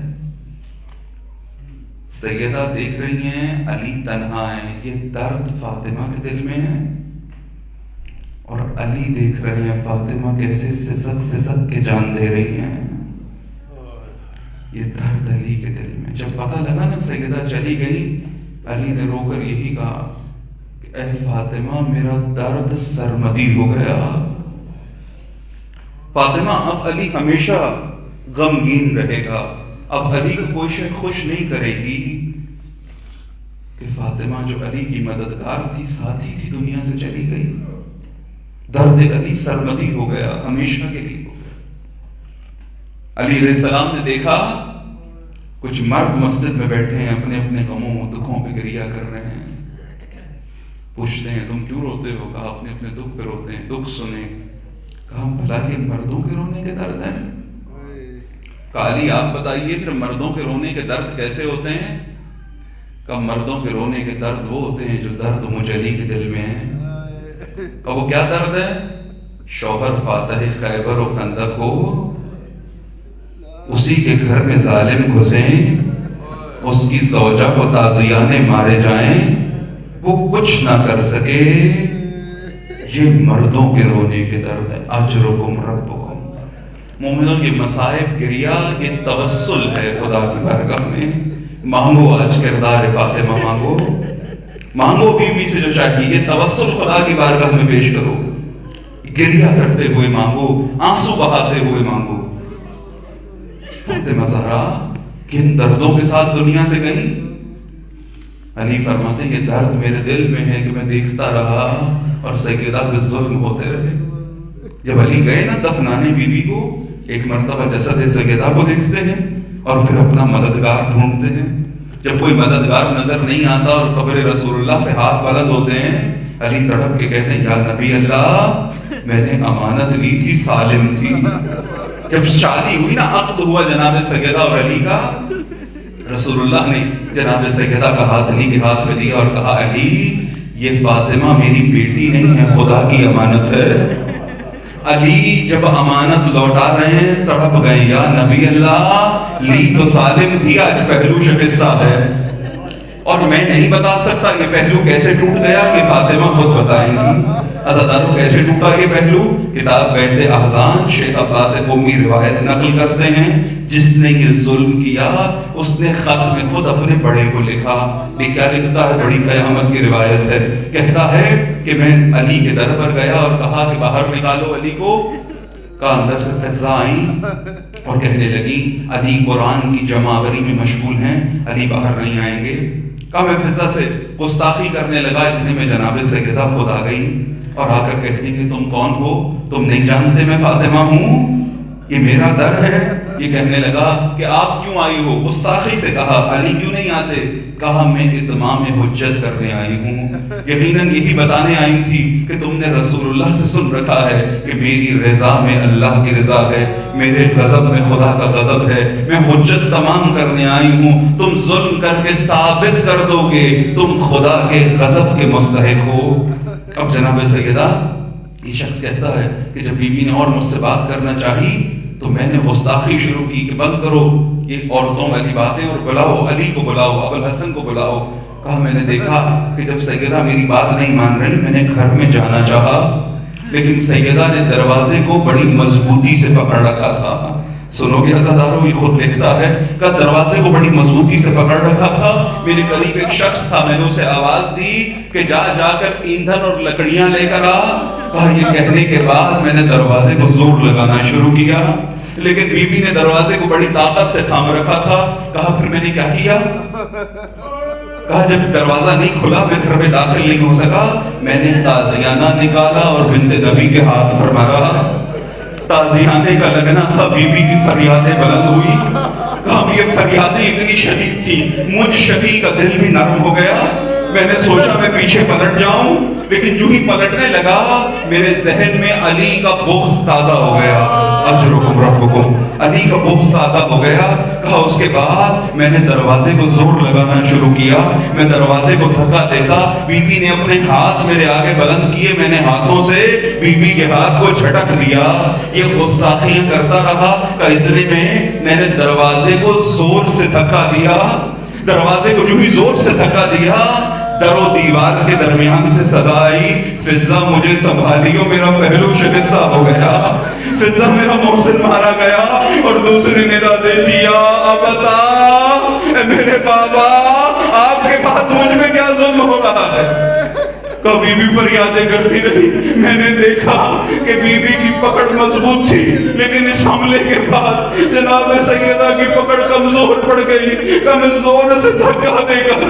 سیدہ دیکھ رہی ہیں علی تنہا ہے، یہ درد فاطمہ کے دل میں ہے، اور علی دیکھ رہے ہیں فاطمہ کیسے سسک کے جان دے رہی ہیں، یہ درد علی کے دل میں. جب پتہ لگا نا سیدہ چلی گئی، علی نے رو کر یہی کہا کہ اے فاطمہ میرا درد سرمدی ہو گیا. فاطمہ اب علی ہمیشہ غمگین رہے گا. اب علی کو کوئی شے خوش نہیں کرے گی کہ فاطمہ جو علی کی مددگار تھی، ساتھی تھی، دنیا سے چلی گئی. درد علی سرمدی ہو گیا، ہمیشہ کے لیے ہو گیا. علی علیہ السلام نے دیکھا کچھ مرد مسجد میں بیٹھے ہیں، اپنے اپنے غموں دکھوں پہ گریہ کر رہے ہیں. پوچھتے ہیں تم کیوں روتے ہو؟ کہا اپنے اپنے دکھ پہ روتے ہیں. دکھ سنے. کہا بھلا کہ مردوں کے رونے کے درد ہیں؟ کہا علی آپ بتائیے پھر مردوں کے رونے کے درد کیسے ہوتے ہیں؟ کہا مردوں کے رونے کے درد وہ ہوتے ہیں جو درد مجھ علی کے دل میں ہے. کہا وہ کیا درد ہے؟ شوہر فاتح خیبر و خندق ہو، اسی کے گھر میں ظالم گھسیں، اس کی زوجہ کو تازیانے مارے جائیں، وہ کچھ نہ کر سکے. یہ مردوں کے رونے کے درد ہے. اجرکم ربکم. مومنوں یہ مصائب گریہ یہ توسل ہے خدا کی بارگاہ میں. مانگو آج کردار فاطمہ مانگو، مانگو بی بی سے جو چاہیے. یہ توسل خدا کی بارگاہ میں پیش کرو، گریہ کرتے ہوئے مانگو، آنسو بہاتے ہوئے مانگو. فاطمہ زہرا کن دردوں کے ساتھ دنیا سے گئی. علی فرماتے ہیں یہ درد میرے دل میں ہے کہ میں دیکھتا رہا اور سیدہ پہ ظلم ہوتے رہے. جب علی گئے نا دفنانے بی بی کو، ایک مرتبہ جسد سیدہ کو دیکھتے ہیں اور پھر اپنا مددگار ڈھونڈتے ہیں. جب کوئی مددگار نظر نہیں آتا اور قبر رسول اللہ سے ہاتھ بلند ہوتے ہیں، علی تڑپ کے کہتے ہیں یا نبی اللہ میں نے امانت لی تھی، سالم تھی. جب شادی ہوئی نا، عقد ہوا جناب سیدہ اور علی کا، رسول اللہ نے جناب سیدہ کا ہاتھ علی کے ہاتھ میں دیا اور کہا علی یہ فاطمہ میری بیٹی نہیں ہے، خدا کی امانت ہے. علی جب امانت لوٹا رہے ہیں تڑپ گئے یا نبی اللہ لی تو سالم تھی، آج پہلو شکستہ ہے اور میں نہیں بتا سکتا یہ پہلو کیسے ٹوٹ گیا، کہ فاطمہ خود بتائیں گی. عزادارو کیسے ٹوٹا یہ پہلو؟ کتاب بیت احزان شیخ عباس قمی روایت نقل کرتے ہیں، جس نے یہ ظلم کیا اس نے خط میں خود اپنے بڑے کو لکھا. یہ کیا لکھتا ہے؟ بڑی قیامت کی روایت ہے. کہتا ہے کہ میں علی کے در پر گیا اور کہا کہ باہر نکالو علی کو. کہا اندر سے فضا آئیں اور کہنے لگی علی قرآن کی جمع آوری میں مشغول ہیں، علی باہر نہیں آئیں گے. کہا میں فضا سے گستاخی کرنے لگا، اتنے میں جناب سیدہ خود آ گئی اور آ کر کہتی کہ تم کون ہو؟ تم نہیں جانتے میں فاطمہ ہوں، یہ میرا در ہے. یہ کہنے لگا کہ آپ کیوں آئی ہو؟ گستاخی سے کہا علی کیوں نہیں آتے؟ کہا میں اتمام حجت کرنے آئی ہوں، یقیناً یہی بتانے آئی تھی کہ تم نے رسول اللہ سے سن رکھا ہے کہ میری رضا میں اللہ کی رضا ہے، میرے غضب میں خدا کا غضب ہے. میں حجت تمام کرنے آئی ہوں، تم ظلم کر کے ثابت کر دو گے تم خدا کے غضب کے مستحق ہو. اب جناب سیدہ یہ شخص کہتا ہے کہ جب بی بی نے اور مجھ سے بات کرنا چاہی تو میں نے گستاخی شروع کی کہ بند کرو یہ عورتوں والی باتیں اور بلاؤ علی کو، بلاؤ ابو الحسن کو بلاؤ. کہا میں نے دیکھا کہ جب سیدہ میری بات نہیں مان رہی میں نے گھر میں جانا چاہا، لیکن سیدہ نے دروازے کو بڑی مضبوطی سے پکڑ رکھا تھا. سنو گے عزادارو، یہ خود لکھتا ہے کہ دروازے کو بڑی مضبوطی سے پکڑ رکھا تھا. میرے قریب ایک شخص تھا، میں نے اسے آواز دی کہ جا کر ایندھن اور لکڑیاں لے کر آ. کہا یہ کہنے کے بعد میں نے دروازے کو زور لگانا شروع کیا، لیکن بی بی نے دروازے کو بڑی طاقت سے تھام رکھا تھا. کہا پھر میں نے کیا کیا؟ کہا جب دروازہ نہیں کھلا میں گھر میں داخل نہیں ہو سکا، میں نے تازیانہ نکالا اور بنت نبی کے ہاتھ پر مارا. تازیانے کا لگنا تھا، بی بی کی فریادیں بلند ہوئی. کہا یہ فریادیں اتنی شدید تھی مجھ شقی کا دل بھی نرم ہو گیا. میں نے سوچا میں پیچھے پلٹ جاؤں، لیکن جو ہی پلٹنے لگا میرے ذہن میں علی کا بغض تازہ ہو گیا. اجرکم ربکم، علی کا بغض تازہ ہو گیا. کہا اس کے بعد میں نے دروازے کو زور لگانا شروع کیا، میں دروازے کو دھکا دیتا. بی بی نے اپنے ہاتھ میرے آگے بلند کیے، میں نے ہاتھوں سے بی بی کے ہاتھ کو جھٹک دیا. یہ گستاخیاں کرتا رہا کہ اتنے میں نے دروازے کو زور سے دھکا دیا. دروازے کو جو ہی زور سے دھکا دیا، در و دیوار کے درمیان سے صدا آئی فضا مجھے سنبھالیو، میرا پہلو شکستہ ہو گیا، فضا میرا محسن مارا گیا. اور دوسری ندا دیتی یا ابتا، اے میرے بابا آپ کے بعد مجھ میں کیا ظلم ہو رہا ہے؟ کبھی بھی فریادیں کرتی رہی. میں نے دیکھا کہ بی بی کی پکڑ مضبوط تھی، لیکن اس حملے کے بعد جناب سیدہ کی پکڑ کمزور پڑ گئی. میں زور سے دھکا دے کر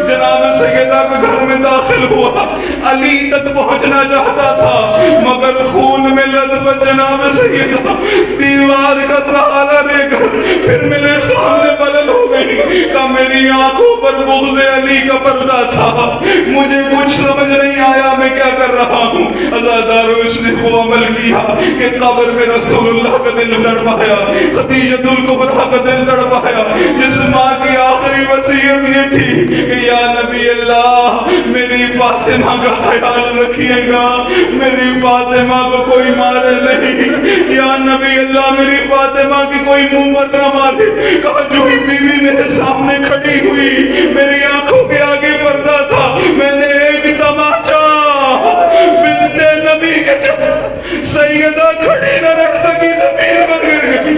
جناب سیدہ کے گھر میں داخل ہوا. علی تک پہنچنا چاہتا تھا مگر خون میں لطف جناب سیدہ دیوار کا سہارا لے کر پھر میرے سامنے بلند ہو گئی. کہ میری آنکھوں پر بغض علی کا پردہ تھا، مجھے کچھ سمجھ نہیں آیا میں کیا کر رہا ہوں. عزادارو اس نے وہ عمل کیا کہ قبر میں رسول اللہ کا دل تڑپایا، خدیجۃ الکبریٰ کا دل تڑپایا، جس ماں کی آخری وصیت یہ تھی کہ یا نبی اللہ میری فاطمہ کا خیال رکھیے گا، میری فاطمہ کو کوئی مارے نہیں، یا نبی اللہ میری فاطمہ کی کوئی منہ پر نہ مارے. کہا جو ہی بیوی میرے سامنے کھڑی ہوئی میری آنکھوں کے آگے پردہ تھا، میں نے ایک تماچا بنت نبی کے سیدہ کھڑی نہ رہ سکی، زمین پر گر گئی.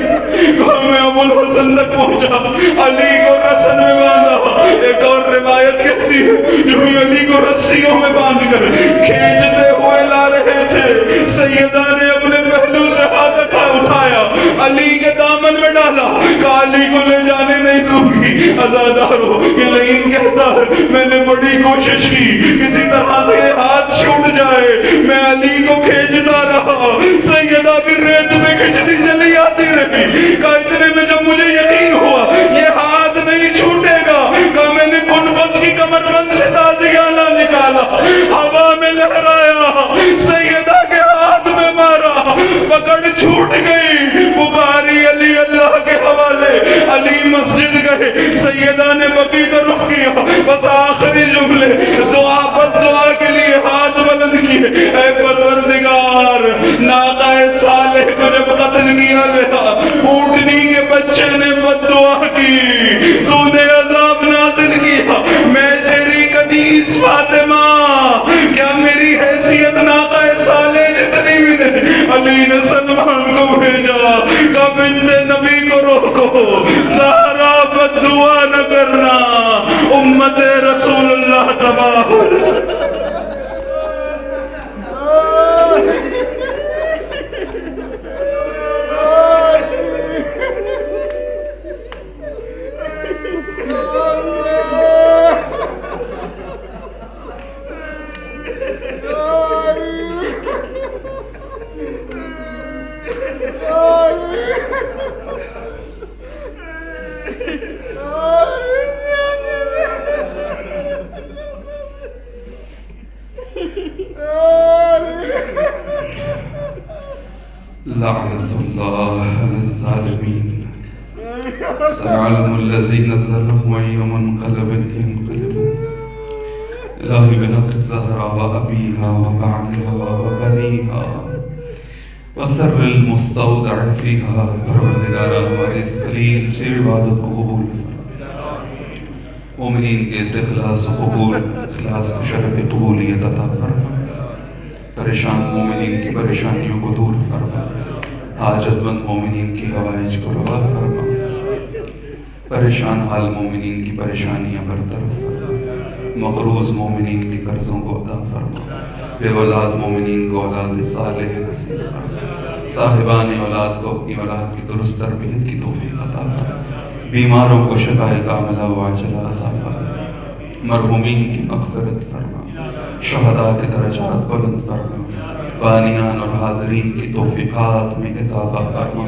کہا میں ابو الحسن تک پہنچا، علی کو رسن میں باندھا. ایک اور روایت کہتی ہے جو علی کو رسیوں میں باندھ کر کھینچتے ہوئے لا رہے تھے، سیدہ نے اپنے پہلو سے ہاتھ اٹھایا، علی کے دامن میں ڈالا. کہا علی کو لے جانے نہیں دوں گی. عزادارو یہ لئین کہتا ہے میں نے بڑی کوشش کی کسی طرح سے یہ ہاتھ چھوٹ جائے، میں علی کو کھینچتا رہا، سیدہ بھی ریت میں کھچتی چلی آتی رہی۔ کہا اتنے میں جب مجھے یقین ہوا یہ ہاتھ نہیں چھوٹے گا، کہا میں نے کنفس کی کمر بند سے تازیانہ نکالا، ہوا میں لہرایا، سیدہ کے ہاتھ میں مارا، پکڑ چھوٹ گئی۔ بخاری علی اللہ کے حوالے، علی مسجد گئے، سیدہ نے بقی کا رخ کیا، بس آخری جملے دعا پر دعا کے لیے ہاتھ بلند کیے، اے پروردگار ناقہ صالح کو جب قتل کیا گیا، اونٹنی کے بچے نے بد دعا کی، تو نے عذاب نازل کیا، میں تیری کنیز فاطمہ، کیا میری حیثیت ناقہ صالح جتنی بھی نہیں؟ علی نے سلمان کو بھیجا، کہا بنت نبی کو روکو، زہرا بد دعا نہ کرنا، امت رسول اللہ تباہ ہو جائے۔ لعنت اللہ علی الظالمین، سيعلم الذين ظلموا أي منقلب ينقلبون، الہی بحق الزہراء وأبیہا وبعلها وبنیہا وسر المستودع فیہا، پروردگارہ ہمارے اس قلیل سے عبادت کو قبول فرما، مومنین کے اس اخلاص و قبول، اخلاص و شرف قبولیت عطا فرما، پریشان مومنین کی پریشانیوں کو دور فرما، حاجت مند مومنین کی حوائج کو روا فرما، پریشان حال مومنین کی پریشانیاں برطرف فرما، مقروض مومنین کی قرضوں کو ادا فرما، بے اولاد مومنین کو اولاد صالح نصیب فرما، صاحبان اولاد کو اپنی اولاد کی درست تربیت کی توفیق عطا فرما، بیماروں کو شفائے کاملہ و عاجلہ عطا فرما، مرحومین کی مغفرت فرما، شہداء کے درجات بلند فرما، بانیان اور حاضرین کی توفیقات میں اضافہ فرما،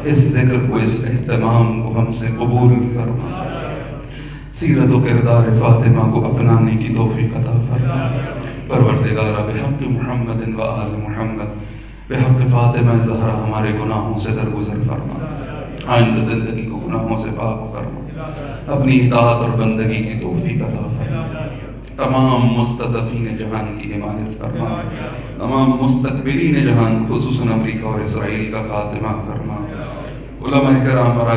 اس ذکر کو اس اہتمام کو ہم سے قبول فرما، سیرت و کردار فاطمہ کو اپنانے کی توفیق عطا فرما، پروردگارہ بحق محمد و آل محمد، بحق فاطمہ زہرا ہمارے گناہوں سے درگزر فرما، آئندہ زندگی کو گناہوں سے پاک فرما، اپنی اطاعت اور بندگی کی توفیق عطا فرما، تمام مستضعفین جہان کی حمایت فرما، تمام مستقبلین جہان خصوصاً امریکہ اور اسرائیل کا خاتمہ فرما، علماء کرام اور